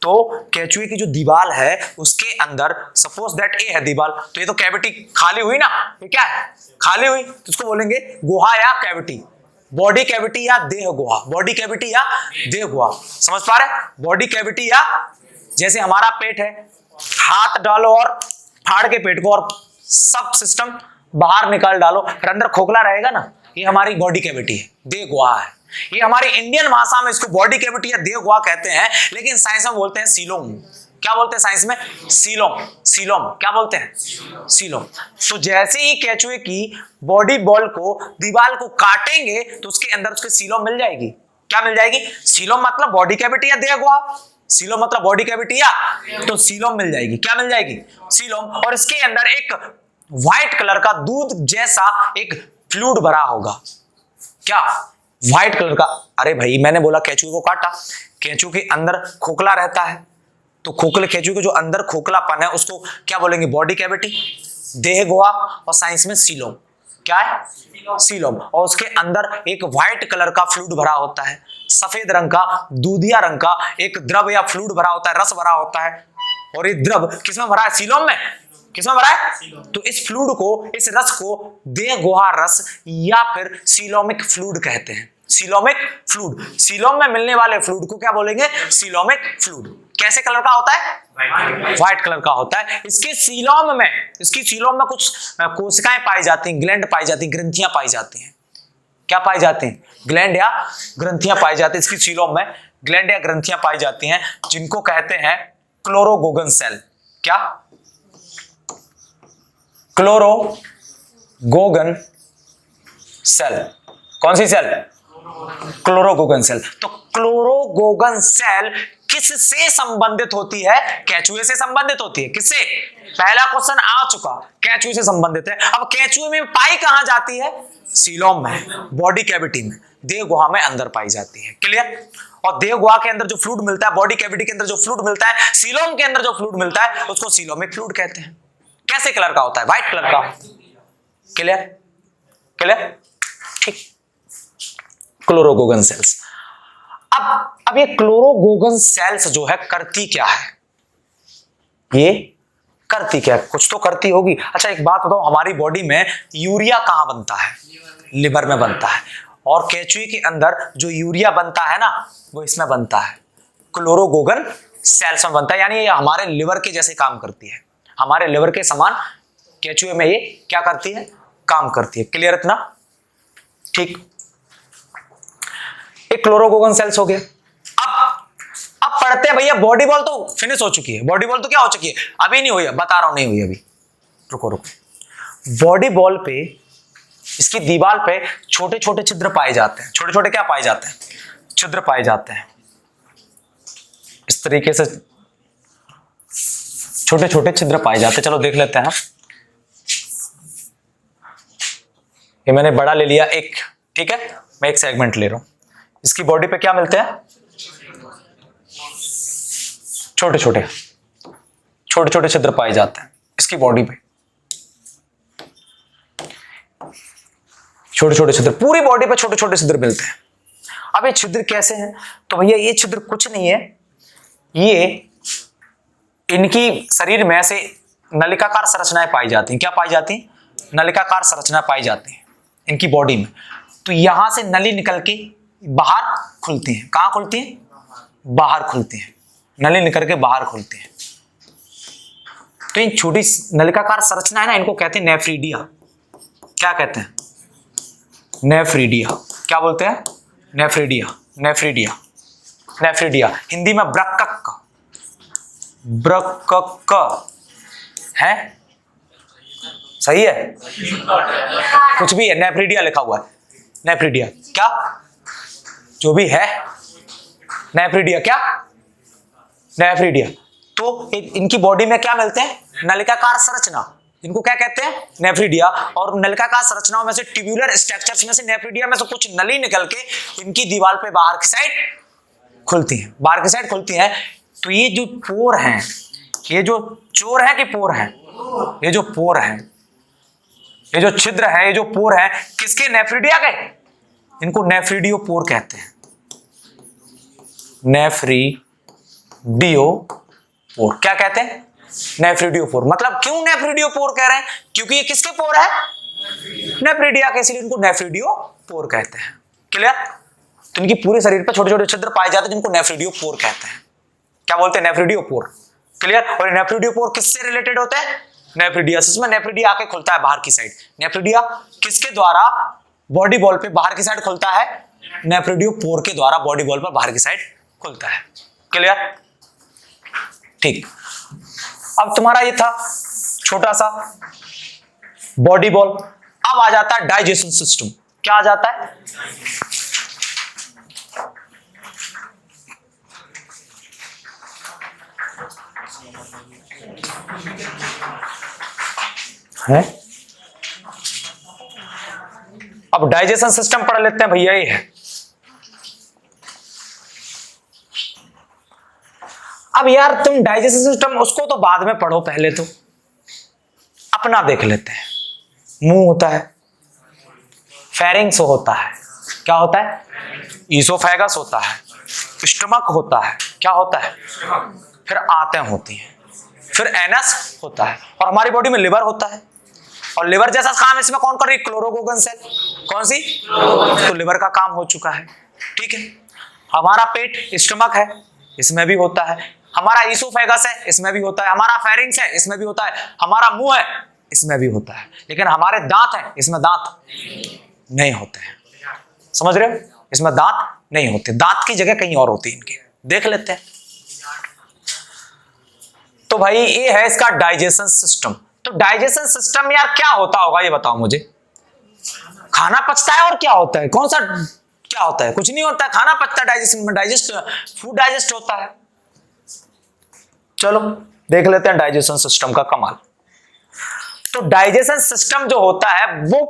तो केचुए की जो दीवार है उसके अंदर सपोज दैट ए है दीवार, तो ये तो कैविटी खाली हुई ना, ये क्या है? खाली हुई। तो इसको बोलेंगे गुहा या कैविटी, बॉडी कैविटी या देह गुहा, बॉडी कैविटी या देह गुहा। समझ पा रहे? बॉडी कैविटी या जैसे हमारा पेट है, हाथ डालो और फाड़ के पेट को और सब सिस्टम बाहर निकाल डालो, फिर अंदर खोखला रहेगा ना, ये हमारी बॉडी कैविटी है, देह गुहा है। ये हमारी इंडियन भाषा में इसको बॉडी कैविटी या देह गुहा कहते हैं, लेकिन साइंस में बोलते हैं सीलोम। क्या बोलते हैं साइंस में? सीलोम। सीलोम क्या बोलते हैं? सीलोम। तो जैसे ही केचुए की बॉडी बॉल को दीवार को काटेंगे तो उसके अंदर उसके सीलोम मिल जाएगी। क्या मिल जाएगी? सीलोम मतलब बॉडी कैविटी या देह गुहा, सीलोम मतलब बॉडी कैविटी या, तो सीलोम मिल जाएगी। क्या मिल जाएगी? सीलोम। और इसके अंदर एक व्हाइट कलर का दूध जैसा एक फ्लूइड भरा होगा। क्या? व्हाइट कलर का। अरे भाई मैंने बोला केचुए को काटा, केचुए के अंदर खोखला रहता है, तो खोखले केचुए के जो अंदर खोखलापन है उसको क्या बोलेंगे? बॉडी कैविटी, देह गुहा, और साइंस में सीलोम। क्या है? सीलोम। और उसके अंदर एक व्हाइट कलर का फ्लूइड भरा होता है, सफेद रंग का, दूधिया रंग का एक द्रव या फ्लूइड भरा होता है, रस भरा होता है। और ये द्रव किसमें भरा है? सीलोम में। किसमें भरा है? तो इस फ्लूइड को, इस रस को देह गुहा रस या फिर सीलोमिक फ्लूइड कहते हैं। सीलोमिक फ्लूइड, सीलोम में मिलने वाले फ्लूइड को क्या बोलेंगे? Coelomic fluid. कैसे कलर का होता है? व्हाइट कलर का होता है। इसके सीलोम में, इसकी सीलोम में कुछ कोशिकाएं पाई जाती हैं, ग्लैंड पाई जाती हैं, ग्रंथियां पाई जाती हैं। क्या पाई जाती हैं? ग्लैंड या ग्रंथियां पाई जाती हैं। इसकी सीलोम में ग्लैंड या ग्रंथियां पाई जाती हैं, जिनको कहते हैं क्लोरोगोगन सेल। क्या? क्लोरोगोगन सेल। कौन सी सेल? क्लोरोगोगन सेल। तो क्लोरोगोगन सेल किससे संबंधित होती है? केचुए से संबंधित होती है। किससे? पहला क्वेश्चन आ चुका, केचुए से संबंधित है। अब केचुए में पाई कहां जाती है? सीलोम में, बॉडी कैविटी में, देह गुहा में अंदर पाई जाती है। क्लियर? और देह गुहा के अंदर जो फ्लूइड मिलता है, बॉडी कैविटी के अंदर जो फ्लूइड मिलता है, सीलोम के अंदर जो फ्लूइड मिलता है, उसको सीलोमिक फ्लूइड कहते हैं। कैसे कलर का होता है? व्हाइट कलर का। क्लियर? क्लियर? ठीक। क्लोरोगोगन सेल्स। अब ये क्लोरोगोगन सेल्स जो है करती क्या है? ये करती क्या है? कुछ तो करती होगी। अच्छा एक बात बताओ, हमारी बॉडी में यूरिया कहां बनता है? लिवर में बनता है। और केचुए के अंदर जो यूरिया बनता है ना, वो इसमें बनता है, क्लोरोगोगन सेल्स में बनता है। यानी ये हमारे लिवर के जैसे काम करती है, हमारे लिवर के समान केचुए में ये क्या करती है? काम करती है। क्लियर इतना? ठीक। एक क्लोरोगोगन सेल्स हो गया। अब पढ़ते हैं भैया, बॉडी बॉल तो फिनिश हो चुकी है। बॉडी बॉल तो क्या हो चुकी है? अभी नहीं हुई है, बता रहा हूं, नहीं हुई अभी। रुको रुको। बॉडी बॉल पे, इसकी दीवार पे छोटे छोटे छिद्र पाए जाते हैं। छोटे छोटे क्या पाए जाते हैं? छिद्र पाए जाते हैं। इस तरीके से छोटे छोटे छिद्र पाए जाते हैं। चलो देख लेते हैं। ये मैंने बड़ा ले लिया एक, ठीक है, मैं एक सेगमेंट ले रहा हूं। इसकी बॉडी पे क्या मिलते हैं? छोटे छोटे छोटे छोटे छिद्र पाए जाते हैं इसकी बॉडी पे। छोटे छोटे छिद्र, पूरी बॉडी पे छोटे छोटे छिद्र मिलते हैं। अब ये छिद्र कैसे हैं? तो भैया ये छिद्र कुछ नहीं है, ये इनकी शरीर में से नलिकाकार संरचनाएं पाई जाती हैं। क्या पाई जाती हैं? नलिकाकार संरचना पाई जाती हैं इनकी बॉडी में। तो यहां से नली निकल के बाहर खुलती हैं। कहां खुलती हैं? बाहर खुलती हैं। नली निकल के बाहर खुलती हैं। तो इन छोटी नलिकाकार संरचना है ना, इनको कहते हैं नेफ्रीडिया। क्या कहते हैं? नेफ्रीडिया। क्या बोलते हैं? नेफ्रीडिया। नेफ्रीडिया। नेफ्रिडिया, हिंदी में ब्रक्क, ब्रक्क है, सही है, कुछ भी है, नेफ्रिडिया लिखा हुआ है, नेफ्रिडिया क्या, जो भी है, नेफ्रिडिया क्या, नेफ्रिडिया। तो इनकी बॉडी में क्या मिलते हैं, नलिकाकार संरचना, इनको क्या कहते हैं, नेफ्रिडिया। और नलिकाकार संरचनाओं में से, ट्यूबुलर स्ट्रक्चर्स में से नेफ्रिडिया में से कुछ नली निकल के इनकी दीवार पे बाहर की साइड खुलती हैं, बाहर की साइड खुलती हैं। तो ये जो पोर हैं, ये जो चोर है कि पोर है, ये जो पोर है, ये जो छिद्र है, ये जो पोर है, किसके, नेफ्रिडिया के, इनको नेफ्रिडियो पोर कहते हैं, नेफ्रिडियो पोर क्या कहते हैं, नेफ्रिडियो पोर। मतलब क्यों नेफ्रिडियो पोर कह रहे हैं, क्योंकि ये किसके पोर है, नेफ्रिडिया के, इसलिए इनको नेफ्रिडियो पोर कहते हैं। क्लियर। तो इनकी पूरे शरीर पर छोटे छोटे छिद्र पाए जाते हैं जिनको नेफ्रिडियो पोर कहते हैं। क्या बोलते हैं, नेफ्रिडियो पोर। क्लियर। और नेफ्रिडियो पोर किससे रिलेटेड होते हैं, नेफ्रिडियासिस में नेफ्रिडिया आके खुलता है बाहर की साइड। नेफ्रिडिया किसके द्वारा बॉडी बॉल पे बाहर की साइड खुलता है, नेफ्रिडियो पोर के द्वारा बॉडी बॉल पर बाहर की साइड खुलता है। क्लियर। ठीक। अब तुम्हारा ये था छोटा सा बॉडी बॉल। अब आ जाता है डाइजेशन सिस्टम। क्या आ जाता है? अब डाइजेशन सिस्टम पढ़ लेते हैं भैया। ये है, अब यार तुम डाइजेशन सिस्टम उसको तो बाद में पढ़ो, पहले तो अपना देख लेते हैं। मुंह होता है, फेरिंग्स होता है, क्या होता है, ईसोफेगस होता है, स्टमक होता है, क्या होता है, फिर आंतें होती हैं, फिर एनस होता है, और हमारी बॉडी में लिवर होता है। और लिवर जैसा काम इसमें कौन कर रही है, क्लोरोगोगन सेल। कौन सी, तो लिवर का काम हो चुका है। ठीक है। हमारा पेट स्टमक है, इसमें भी होता है। हमारा ईसोफेगस है, इसमें भी होता है। हमारा फेरिंग्स है, इसमें भी होता है। हमारा मुंह है, इसमें भी होता है। लेकिन हमारे दांत हैं, इसमें दांत नहीं होते हैं। समझ रहे हो, इसमें दांत नहीं होते। दांत की जगह कहीं और होती है इनके, देख लेते हैं। तो भाई ये है इसका डाइजेशन सिस्टम। तो डाइजेशन सिस्टम में यार क्या होता होगा, ये बताओ मुझे। खाना पचता है, और क्या होता है, कौन सा क्या होता है, कुछ नहीं होता है। खाना पचता है डाइजेशन में, फूड डाइजेस्ट होता है। चलो देख लेते हैं डाइजेशन सिस्टम का कमाल। तो डाइजेशन सिस्टम जो होता है वो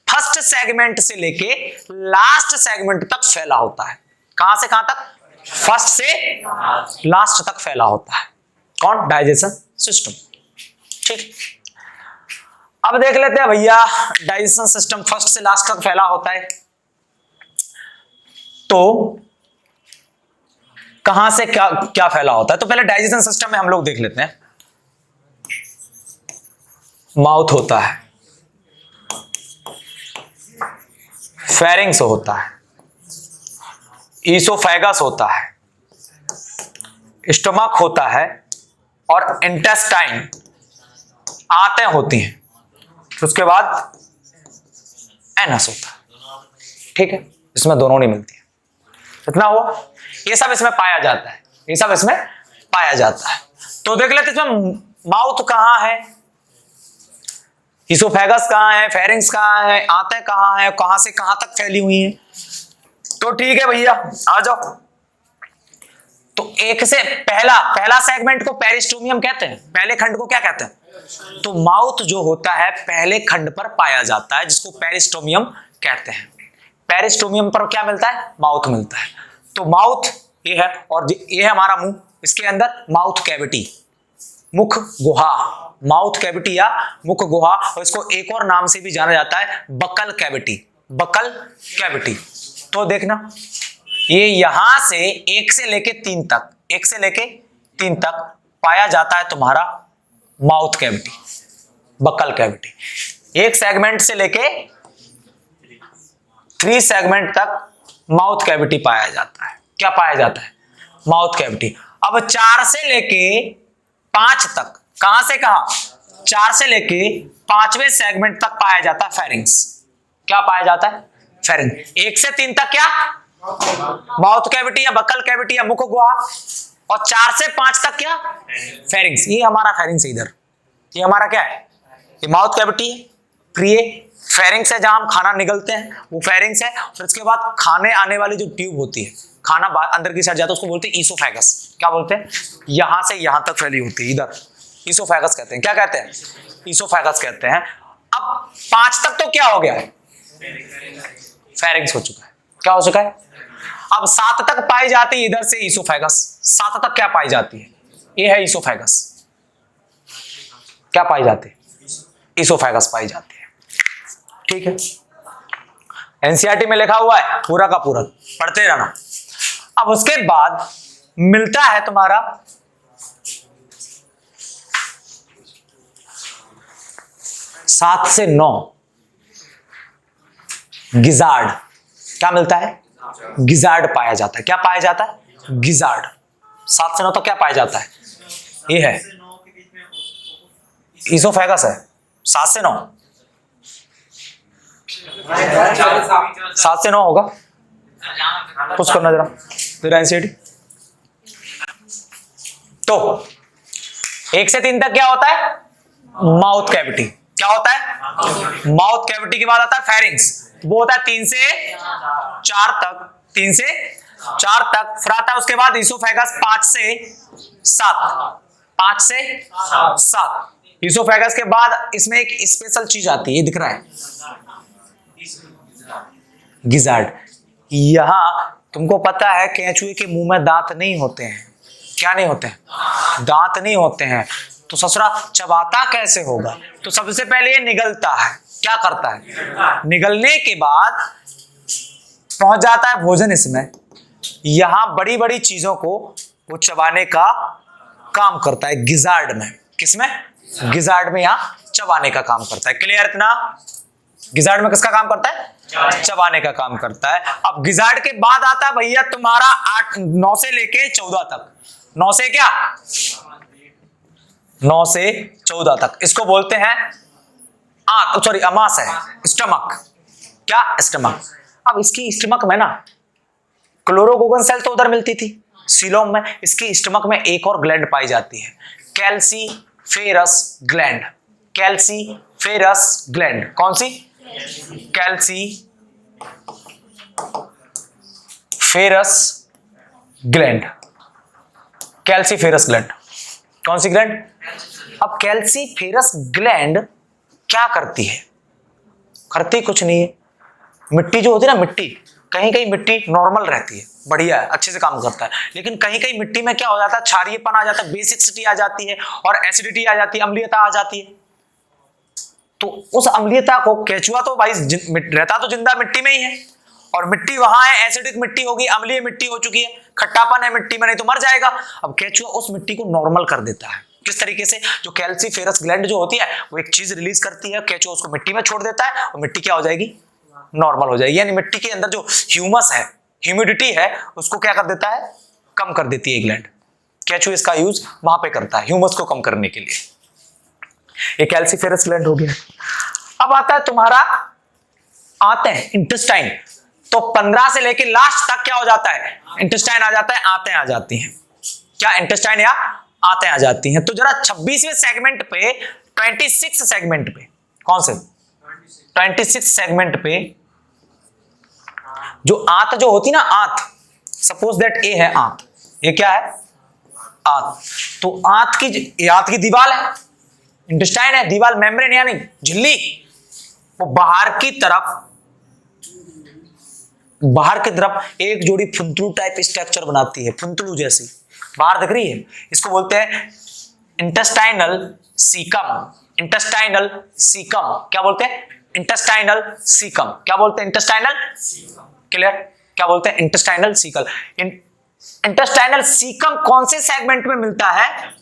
फर्स्ट सेगमेंट से लेके लास्ट सेगमेंट तक फैला होता है। कहां से कहां तक, फर्स्ट से लास्ट तक फैला होता है। कौन, डाइजेशन सिस्टम। ठीक। अब देख लेते हैं भैया, डाइजेशन सिस्टम फर्स्ट से लास्ट तक फैला होता है, तो कहां से क्या क्या फैला होता है। तो पहले डाइजेशन सिस्टम में हम लोग देख लेते हैं। माउथ होता है, फेरिंग्स होता है, ईसोफेगस होता है, स्टमक होता है, और इंटेस्टाइन, आंतें होती हैं। उसके बाद एनस होता है। ठीक है। इसमें दोनों नहीं मिलती है। इतना हुआ, ये सब इसमें पाया जाता है, ये सब इसमें पाया जाता है। तो देख लेते इसमें माउथ कहां है, ईसोफेगस कहां है, फेरिंग्स कहां है, आंतें कहां है, कहां से कहां तक फैली हुई हैं। तो ठीक है भैया, आ जाओ। तो एक से पहला सेगमेंट को पेरिस्टोमियम कहते हैं। पहले खंड को क्या कहते हैं, तो माउथ जो होता है पहले खंड पर पाया जाता है, जिसको पेरिस्टोमियम कहते हैं। पेरिस्टोमियम पर क्या मिलता है, माउथ मिलता है। तो माउथ ये है, और ये है हमारा मुंह। इसके अंदर माउथ कैविटी, मुख गुहा, माउथ कैविटी या मुख गुहा, और इसको एक और नाम से भी जाना जाता है, बकल कैविटी, बकल कैविटी। तो देखना, ये यहां से 1 से लेके 3 तक, 1 से लेके 3 तक पाया जाता है तुम्हारा माउथ कैविटी, बकल कैविटी। एक सेगमेंट से लेके 3 सेगमेंट तक माउथ कैविटी पाया जाता है। क्या पाया जाता है, माउथ कैविटी। अब 4 से लेके 5 तक, कहां से कहां, 4 से लेके 5वें सेगमेंट तक पाया जाता है फेरिंग्स। क्या पाया जाता है, फेरिंग्स। 1 से 3 तक क्या, माउथ कैविटी या बकल कैविटी या मुख गुहा, और 4 से 5 तक क्या, फेरिंग्स। ये हमारा फेरिंग्स है इधर, ये हमारा क्या है, ये माउथ कैविटी है। प्रिय फेरिंग्स है, जहां हम खाना निगलते हैं, वो फेरिंग्स है। फिर इसके बाद खाने आने वाली जो ट्यूब होती है, खाना अंदर की साइड जाता है, उसको बोलते हैं ईसोफेगस। क्या बोलते हैं, यहां से यहां तक फैली होती है, इधर ईसोफेगस कहते हैं। क्या कहते हैं, ईसोफेगस कहते हैं। अब 5 तक तो क्या हो गया है, फेरिंग्स हो चुका है। क्या हो चुका है, अब 7 तक पाई जाती है इधर से ईसोफेगस। 7 तक क्या पाई जाती है, ये है ईसोफेगस। क्या पाई जाती है, ईसोफेगस पाई जाती है। ठीक है, एनसीईआरटी में लिखा हुआ है पूरा का पूरा, पढ़ते रहना। अब उसके बाद मिलता है तुम्हारा 7 से 9 गिजार्ड। क्या मिलता है, गिजार्ड पाया जाता है। क्या पाया जाता है, गिजार्ड। 7 से 9 तक क्या पाया जाता है, ये है ईसोफेगस है। 7 से 9, 7 से 9 होगा, कुछ करना जरा तेरा एनसीईआरटी। तो 1 से 3 तक क्या होता है, माउथ कैविटी। क्या होता है, माउथ कैविटी के बाद आता है फेरिंग्स, वो होता है 3 से 4 तक। 3 से 4 तक फिर आता है उसके बाद ईसोफेगस 5 से 7। 5 से 7 ईसोफेगस के बाद इसमें एक स्पेशल चीज आती है, ये दिख रहा है, गिजार्ड। यहां तुमको पता है केंचुए के मुंह में दांत नहीं होते हैं। क्या नहीं होते हैं, दांत नहीं होते हैं। तो ससुरा चबाता कैसे होगा, तो सबसे पहले ये निगलता है। क्या करता है, निगलने के बाद पहुंच जाता है भोजन इसमें। यहां बड़ी बड़ी चीजों को वो चबाने का काम करता है गिजार्ड में। किसमें, गिजार्ड में यहां चबाने का काम करता है। क्लियर इतना, गिजार्ड में किसका काम करता है, चबाने का काम करता है। अब गिजार्ड के बाद आता है भैया तुम्हारा 9 से लेके 14 तक। 9 से क्या, 9 से 14 तक इसको बोलते हैं सॉरी अमास है, स्टमक। क्या, स्टमक। अब इसकी स्टमक में ना क्लोरोगोगन सेल तो उधर मिलती थी सीलोम में, इसकी स्टमक में एक और ग्लैंड पाई जाती है, कैल्सीफेरस ग्लैंड। कैल्सीफेरस ग्लैंड, कौन सी, कैल्सीफेरस ग्लैंड। कैल्सीफेरस ग्लैंड, कौन सी ग्लैंड। अब कैल्सीफेरस ग्लैंड क्या करती है, करती कुछ नहीं है। मिट्टी जो होती है ना, मिट्टी कहीं कहीं मिट्टी नॉर्मल रहती है, बढ़िया है, अच्छे से काम करता है। लेकिन कहीं कहीं मिट्टी में क्या हो जाता है, क्षारीयपन आ जाता है, बेसिसिटी आ जाती है और एसिडिटी आ जाती है, अम्लीयता आ जाती है। तो उस अम्लीयता को केचुआ तो भाई रहता तो जिंदा मिट्टी में ही है, और मिट्टी वहां है, एसिडिक मिट्टी होगी, अम्लीय मिट्टी हो चुकी है, खट्टापन है मिट्टी में, नहीं तो मर जाएगा। अब केचुआ उस मिट्टी को नॉर्मल कर देता है। किस तरीके से, जो कैल्सीफेरस ग्लैंड जो होती है वो एक चीज रिलीज करती है, केचुआ उसको मिट्टी में छोड़ देता है और मिट्टी क्या हो जाएगी, नॉर्मल हो जाएगी। यानी मिट्टी के अंदर जो ह्यूमस है, ह्यूमिडिटी है, उसको क्या कर देता है, कम कर देती है ग्लैंड। केचुआ इसका यूज वहां पे करता है ह्यूमस को कम करने के लिए। ये कैल्सीफेरस ग्लैंड हो गया। अब आता है तुम्हारा, आते हैं इंटेस्टाइन। तो 15 से लेके लास्ट तक क्या हो जाता है, इंटेस्टाइन आ जाता है, आते आ जाती हैं। क्या, इंटेस्टाइन या आते आ जाती हैं। तो जरा 26वें सेगमेंट पे, 26 सेगमेंट पे, कौन से 26 सेगमेंट पे जो आंत जो होती ना, आंत, सपोज दैट ए है आंत, ये क्या है, आंत। तो आंत की दीवार है, इंटेस्टाइन है, दीवार मेम्ब्रेन यानी झिल्ली, वो बाहर की तरफ एक जोड़ी फुंतलू टाइप स्ट्रक्चर बनाती है, फुंतलू जैसी बाहर दिख रही है। इसको बोलते हैं इंटेस्टाइनल सीकम। इंटेस्टाइनल सीकम, क्या बोलते हैं, इंटेस्टाइनल सीकम। क्या बोलते हैं, इंटेस्टाइनल, क्लियर, क्या बोलते हैं, इंटेस्टाइनल सीकल। इंटेस्टाइनल सीकम कौन से सेगमेंट में मिलता है,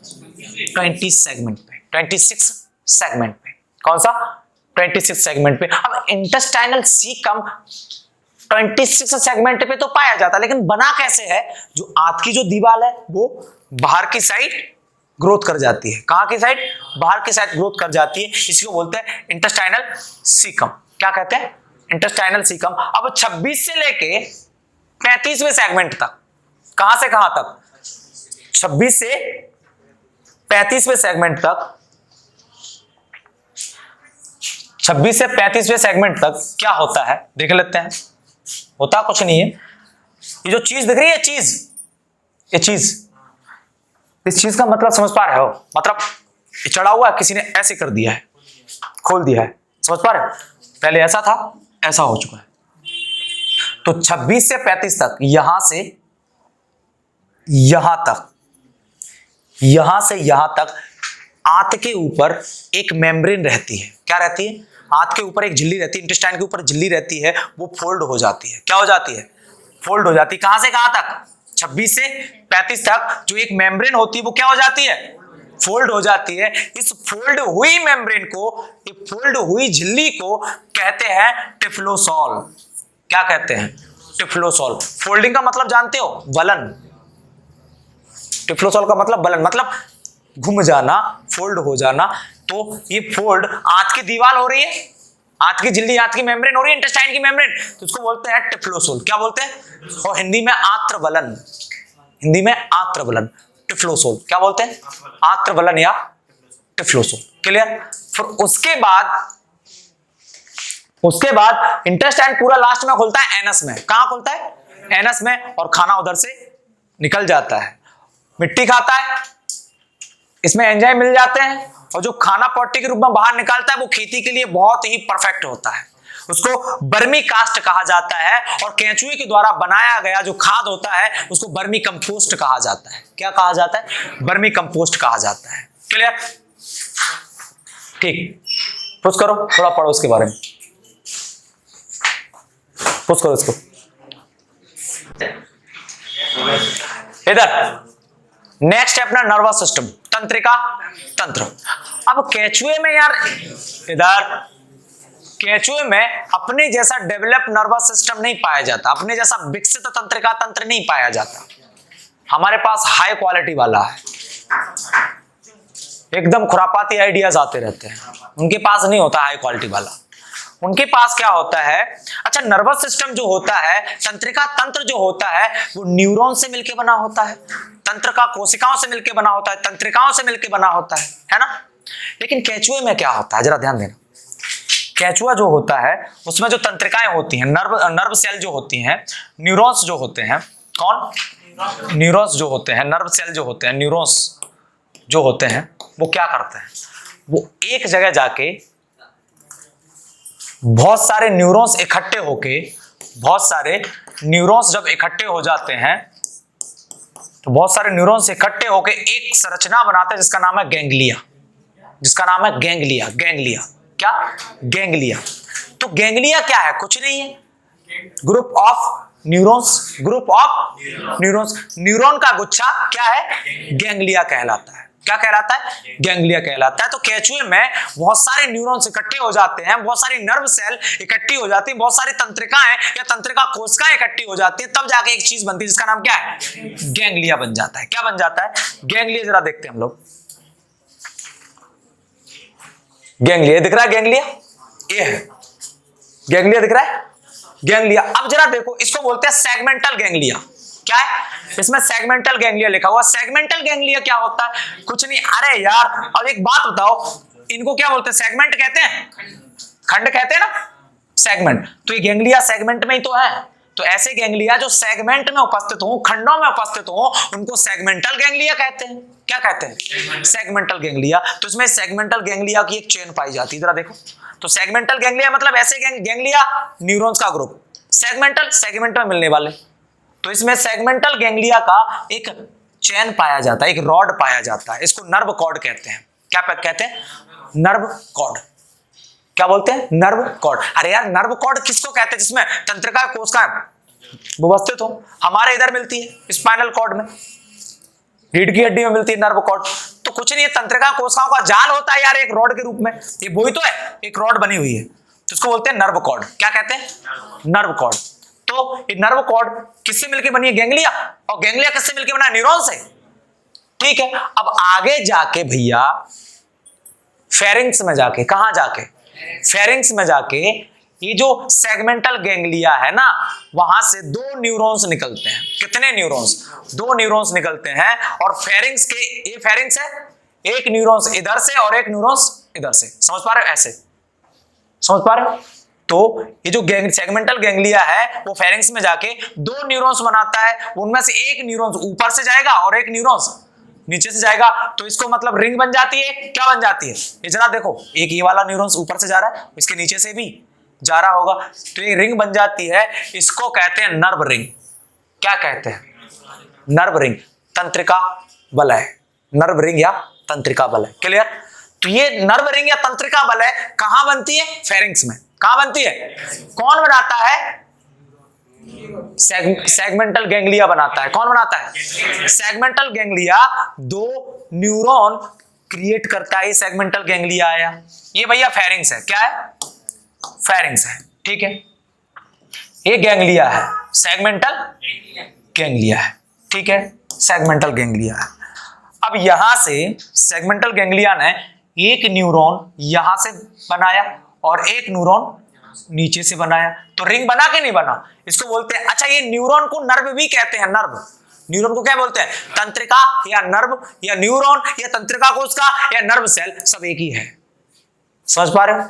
26 सेगमेंट पे, 26 सेगमेंट पे। कौन सा, 26 सेगमेंट पे। अब इंटेस्टाइनल सीकम 26 सेगमेंट पे तो पाया जाता है, लेकिन बना कैसे है, जो आंत की जो दीवार है वो बाहर की साइड ग्रोथ कर जाती है। कहां की साइड, बाहर की साइड ग्रोथ कर जाती है, इसी को बोलते हैं इंटेस्टाइनल सीकम। क्या कहते हैं, इंटेस्टाइनल सीकम। अब 26 से लेके 35वें सेगमेंट तक। कहां से कहां तक? 26 से 35वें सेगमेंट तक। 26 से 35वें सेगमेंट तक क्या होता है देख लेते हैं। होता कुछ नहीं है। ये जो चीज दिख रही है, ये चीज, इस चीज का मतलब समझ पा रहे हो? मतलब ये चढ़ा हुआ है, किसी ने ऐसे कर दिया है, खोल दिया है, समझ पा रहे हो? पहले ऐसा था, ऐसा हो चुका है। तो 26 से 35 तक, यहां से यहां तक, यहां से यहां तक आंत के ऊपर एक मेम्ब्रेन रहती है। क्या रहती है? आंत के ऊपर एक झिल्ली रहती है, इंटेस्टाइन के ऊपर झिल्ली रहती है, वो फोल्ड हो जाती है। क्या हो जाती है? फोल्ड हो जाती है। कहां से कहां तक? 26 से 35 तक जो एक मेम्ब्रेन होती है वो क्या हो जाती है? फोल्ड हो जाती है। इस फोल्ड हुई मेम्ब्रेन को, एक फोल्ड हुई झिल्ली को कहते हैं टिफ्लोसॉल। क्या कहते हैं? टिफ्लोसॉल। फोल्डिंग का मतलब जानते हो? वलन। टिफ्लोसॉल का मतलब वलन, मतलब घूम जाना, फोल्ड हो जाना। तो ये फोल्ड आंत की दीवार हो रही है, आंत की झिल्ली, आंत की मेम्ब्रेन हो रही है, इंटेस्टाइन की मेम्ब्रेन, तो उसको बोलते हैं टिफ्लोसॉल। क्या बोलते हैं? और हिंदी में आंत्रवलन, हिंदी में आंत्रवलन, टिफ्लोसॉल। क्या बोलते हैं? आंत्रवलन या टिफ्लोसॉल। क्लियर? फिर उसके बाद इंटेस्टाइन पूरा लास्ट में खुलता है एनस में। कहां खुलता है? एनस में। और खाना उधर से निकल जाता है। मिट्टी खाता है, इसमें एंजाइम मिल जाते हैं, और जो खाना पॉटी के रूप में बाहर निकालता है वो खेती के लिए बहुत ही परफेक्ट होता है। उसको बर्मी कास्ट कहा जाता है। और केंचुए के द्वारा बनाया गया जो खाद होता है उसको बर्मी कंपोस्ट कहा जाता है। क्या कहा जाता है? बर्मी कंपोस्ट कहा जाता है। क्लियर? ठीक, पुश करो, थोड़ा पढ़ो उसके बारे में, पुश करो इसको इधर। नेक्स्ट है अपना नर्वस सिस्टम, तंत्रिका तंत्र। अब केंचुए में यार, इधर केंचुए में अपने जैसा डेवलप नर्वस सिस्टम नहीं पाया जाता, अपने जैसा विकसित तंत्रिका तंत्र नहीं पाया जाता। हमारे पास हाई क्वालिटी वाला है, एकदम खुरापाती आइडियाज आते रहते हैं। उनके पास नहीं होता हाई क्वालिटी वाला। उनके पास क्या होता है? अच्छा, नर्वस सिस्टम जो होता है, तंत्रिका तंत्र जो होता है, वो न्यूरॉन से मिलकर बना होता है, तंत्र का कोशिकाओं से मिलकर बना होता है, तंत्रिकाओं से मिलकर बना होता है ना? लेकिन केंचुए में क्या होता है, जरा ध्यान देना। केंचुआ जो होता है उसमें जो तंत्रिकाएं होती हैं, नर्व सेल जो होती हैं, न्यूरॉन्स जो होते हैं, कौन? न्यूरॉन्स जो होते हैं, नर्व सेल जो होते हैं, न्यूरॉन्स जो होते हैं, वो क्या करते हैं? वो एक जगह जाके बहुत सारे न्यूरॉन्स इकट्ठे होके, बहुत सारे न्यूरॉन्स जब इकट्ठे हो जाते हैं तो बहुत सारे न्यूरॉन्स इकट्ठे होके एक संरचना बनाते हैं जिसका नाम है गैंग्लिया, जिसका नाम है गैंग्लिया। गैंग्लिया क्या? गैंग्लिया। तो गैंग्लिया क्या है? कुछ नहीं है, group of neurons, group of neurons. Neuron का गुच्छा क्या है? गैंग्लिया कहलाता है। क्या कहलाता है? गैंग्लिया कहलाता है। तो केंचुए में बहुत सारे न्यूरॉन्स इकट्ठे हो जाते हैं, बहुत सारी नर्व सेल इकट्ठी हो जाती है, बहुत सारी तंत्रिकाएं या तंत्रिका कोशिकाएं इकट्ठी हो जाती है, तब जाके एक चीज बनती है जिसका नाम क्या है? गैंग्लिया बन जाता है। क्या बन जाता है? गैंग्लिया। जरा देखते हैं हम लोग। गैंग्लिया दिख रहा है? गैंग्लिया ये है, गैंग्लिया दिख रहा है? गैंग्लिया। अब जरा देखो, इसको बोलते हैं सेगमेंटल गैंग्लिया। क्या है? इसमें सेगमेंटल गैंग्लिया लिखा हुआ। सेगमेंटल गैंग्लिया क्या होता है? कुछ नहीं। अरे यार, अब एक बात बताओ, इनको क्या बोलते हैं? सेगमेंट कहते हैं, खंड कहते हैं ना, सेगमेंट। तो ये गैंग्लिया सेगमेंट में ही तो है। तो ऐसे गैंग्लिया जो सेगमेंट में उपस्थित हो, खंडों में उपस्थित हो, उनको सेगमेंटल गैंग्लिया कहते हैं। क्या कहते हैं? Segmental ganglia. तो इसमें सेगमेंटल गैंग्लिया की एक चेन पाई जाती है। जरा देखो, तो सेगमेंटल गैंग्लिया मतलब ऐसे गैंग्लिया, न्यूरॉन्स का ग्रुप, सेगमेंटल, सेगमेंट में मिलने वाले। तो इसमें सेगमेंटल गैंग्लिया का एक चेन पाया जाता है, एक रॉड पाया जाता है। इसको नर्व कॉर्ड कहते हैं। क्या कहते हैं? Nerve cord. क्या बोलते हैं? Nerve cord. अरे यार, नर्व कॉर्ड किसको कहते हैं? जिसमें तंत्रिका कोशिकाएं व्यवस्थित हो। हमारे इधर मिलती है स्पाइनल कॉर्ड में, रीढ़ की हड्डी में मिलती है नर्व कॉर्ड। तो कुछ नहीं है, तंत्रिका कोशिकाओं का जाल होता है यार, एक रॉड के रूप में। ये वही तो है, एक रॉड बनी हुई है, तो इसको बोलते हैं नर्व कॉर्ड। क्या कहते हैं? Nerve cord. तो ये नर्व कॉर्ड किससे मिलकर बनी है? गैंग्लिया। और गैंग्लिया किससे मिलकर बना है? न्यूरॉन से। ठीक है। अब आगे जाके भैया फेरिंग्स में जाके, कहां जाके? फेरिंग्स में जाके ये जो सेगमेंटल गैंग्लिया है ना, वहां से 2 न्यूरॉन्स निकलते हैं। कितने न्यूरॉन्स? 2 न्यूरॉन्स निकलते हैं। और फेरिंग्स के, ये फेरिंग्स है, एक न्यूरॉन्स इधर से और एक न्यूरॉन्स इधर से। समझ पा रहे हो? ऐसे समझ पा रहे हो? तो ये जो सेगमेंटल गैंग्लिया है वो फेरिंग्स में जाके 2 न्यूरॉन्स बनाता है। उनमें से एक न्यूरॉन्स ऊपर से जाएगा और एक न्यूरॉन्स नीचे से जाएगा। तो इसको मतलब रिंग बन जाती है। क्या बन जाती है? ये जरा देखो, एक ये वाला न्यूरॉन्स ऊपर से जा रहा है, इसके नीचे से भी जा रहा होगा, तो ये रिंग बन जाती है। इसको कहते हैं नर्व रिंग। क्या कहते हैं? नर्व रिंग, तंत्रिका वलय। नर्व रिंग या तंत्रिका वलय। क्लियर? तो ये नर्व रिंग या तंत्रिका वलय कहां बनती है? फेरिंग्स में। कहां बनती है? कौन बनाता है? सेगमेंटल गैंग्लिया बनाता है। कौन बनाता है? सेगमेंटल गैंग्लिया 2 न्यूरॉन क्रिएट करता है। सेगमेंटल गैंग्लिया आया, ये भैया फेरिंग्स है। क्या है? फेरिंग्स है। ठीक है, ये गैंग्लिया है, सेगमेंटल गैंग्लिया है। ठीक है, सेगमेंटल गैंग्लिया है। अब यहां से सेगमेंटल गैंग्लिया ने एक न्यूरॉन यहां से बनाया और एक न्यूरॉन नीचे से बनाया। तो रिंग बना के नहीं बना? इसको बोलते हैं, अच्छा ये न्यूरॉन को नर्व भी कहते हैं। नर्व, न्यूरॉन को क्या बोलते हैं? तंत्रिका या नर्व या न्यूरॉन या तंत्रिका कोशिका या नर्व सेल, सब एक ही है। समझ पा रहे हो?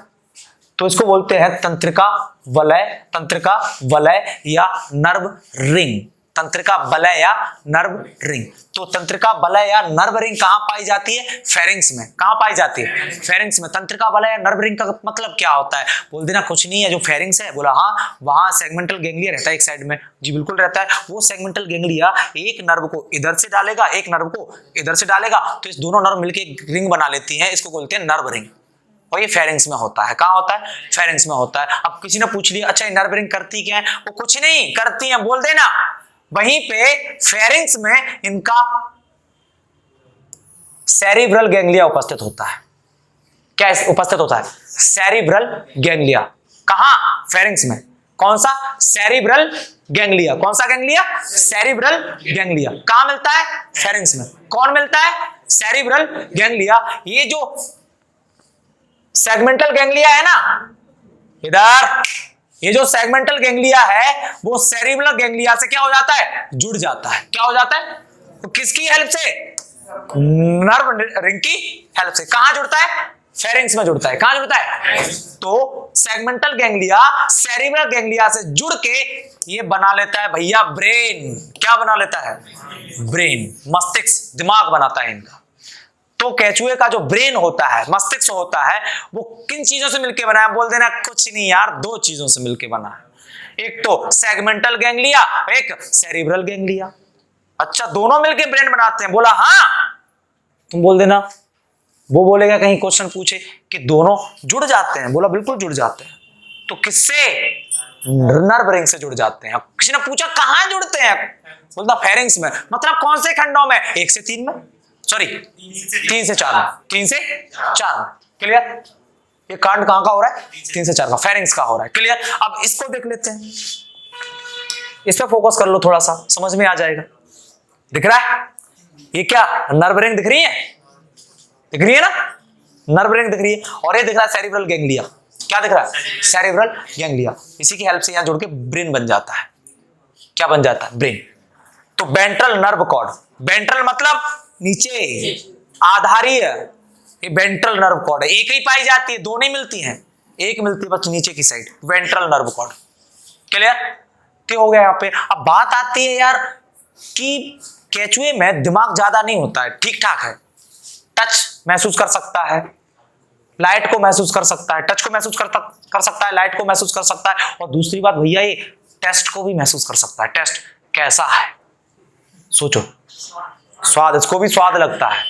तो इसको बोलते हैं तंत्रिका वलय, तंत्रिका वलय या नर्व रिंग। तंत्रिका वलय या नर्व रिंग। तो तंत्रिका वलय या नर्व रिंग कहां पाई जाती है? फेरिंग्स में। कहां पाई जाती है? फेरिंग्स में। तंत्रिका वलय या नर्व रिंग का मतलब क्या होता है? बोल देना कुछ नहीं है, जो फेरिंग्स है। बोला हाँ, वहां सेगमेंटल गैंग्लिया रहता है एक साइड में। जी बिल्कुल रहता है। वो सेगमेंटल गैंग्लिया एक नर्व को इधर से डालेगा, एक नर्व को इधर से डालेगा, तो इस दोनों नर्व मिलकर एक रिंग बना लेती है। इसको बोलते हैं नर्व रिंग। और ये फेरिंग्स में होता है। कहां होता है? फेरिंग्स में होता है। अब किसी ने पूछ लिया, अच्छा ये नर्व रिंग करती क्या है? वो कुछ नहीं करती है, बोल देना। वहीं पे फेरिंग्स में इनका सेरिब्रल गैंग्लिया उपस्थित होता है। क्या उपस्थित होता है? Cerebral ganglia. कहां? फेरिंग्स में। कौन सा? Cerebral ganglia. कौन सा गैंग्लिया? Cerebral ganglia. कहां मिलता है? फेरिंग्स में। कौन मिलता है? Cerebral ganglia. ये जो सेगमेंटल गैंग्लिया है ना, इधर ये जो सेगमेंटल गैंग्लिया है वो सेरिब्रल गैंग्लिया से क्या हो जाता है? जुड़ जाता है। क्या हो जाता है? तो किसकी हेल्प से? नर्व रिंग की हेल्प से। कहां जुड़ता है? फेरिंग्स में जुड़ता है। कहां जुड़ता है? तो सेगमेंटल गैंग्लिया सेरिब्रल गैंग्लिया से जुड़ के ये बना लेता है भैया ब्रेन। क्या बना लेता है? ब्रेन, मस्तिष्क, दिमाग बनाता है इनका। तो केचुए का जो ब्रेन होता है, मस्तिष्क होता है, वो किन चीजों से मिलकर बना है? बोल देना कुछ नहीं यार, 2 चीजों से मिलकर बना है। एक तो सेगमेंटल गैंग्लिया, एक सेरिब्रल गैंग्लिया। अच्छा, दोनों मिलकर ब्रेन बनाते हैं? बोला हाँ। तुम बोल देना, वो बोलेगा कहीं क्वेश्चन पूछे कि दोनों जुड़ जाते हैं? बोला बिल्कुल जुड़ जाते हैं। तो किससे? नर्व रिंग से जुड़ जाते हैं। किसी ने पूछा कहां जुड़ते हैं? बोलता फेरिंग्स में। मतलब कौन से खंडों में? 1 से 3 में, सॉरी 3 से 4 में। 3 से 4 में। क्लियर? ये कांड कहां का हो रहा है? 3 से 4 का, फेरिंग्स का हो रहा है। क्लियर? अब इसको देख लेते हैं, इस पे फोकस कर लो, थोड़ा सा समझ में आ जाएगा। दिख रहा है? ये क्या नर्व रिंग दिख रही है? दिख रही है ना? नर्व रिंग दिख रही है। और ये दिख रहा है सेरिब्रल गैंग्लिया। क्या दिख रहा है? Cerebral ganglia. इसी की हेल्प से यहां जुड़ के ब्रेन बन जाता है। क्या बन जाता है? ब्रेन। तो वेंट्रल नर्व कॉर्ड, वेंट्रल मतलब नीचे, आधारीय, ये वेंट्रल नर्व कॉर्ड है। एक ही पाई जाती है, 2 नहीं मिलती हैं, एक मिलती है बस नीचे की side, ventral nerve cord. Clear? ठीक हो गया यहाँ पे। अब बात आती है यार कि केचुए में दिमाग ज्यादा नहीं होता है, ठीक ठाक है। टच महसूस कर सकता है, लाइट को महसूस कर सकता है, टच को महसूस कर सकता है, लाइट को महसूस कर सकता है। और दूसरी बात भैया, ये टेस्ट को भी महसूस कर सकता है। टेस्ट कैसा है? सोचो, स्वाद, इसको भी स्वाद लगता है,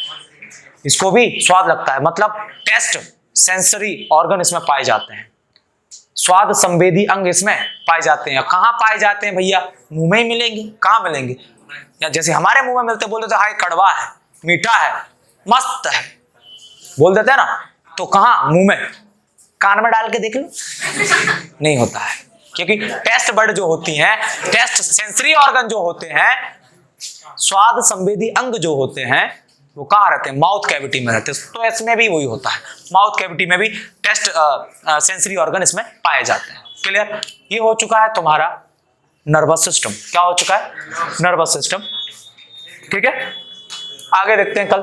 इसको भी स्वाद लगता है। मतलब टेस्ट सेंसरी ऑर्गन इसमें पाए जाते हैं, स्वाद संवेदी अंग इसमें पाए जाते हैं। कहां पाए जाते हैं भैया? मुंह में ही मिलेंगे। कहां मिलेंगे? या जैसे हमारे मुंह में मिलते, बोल देते हाय कड़वा है, मीठा है, मस्त है, बोल देते हैं ना। तो कहां? मुंह में। कान में डाल के देख लो, नहीं होता है, क्योंकि टेस्ट बर्ड जो होती हैं, टेस्ट सेंसरी ऑर्गन जो होते हैं, स्वाद संवेदी अंग जो होते हैं, वो कहाँ रहते हैं? माउथ कैविटी में रहते हैं। तो इसमें भी वही होता है, माउथ कैविटी में भी टेस्ट सेंसरी ऑर्गन इसमें पाए जाते हैं। क्लियर? ये हो चुका है तुम्हारा नर्वस सिस्टम। क्या हो चुका है? Nervous system. ठीक है, आगे देखते हैं कल।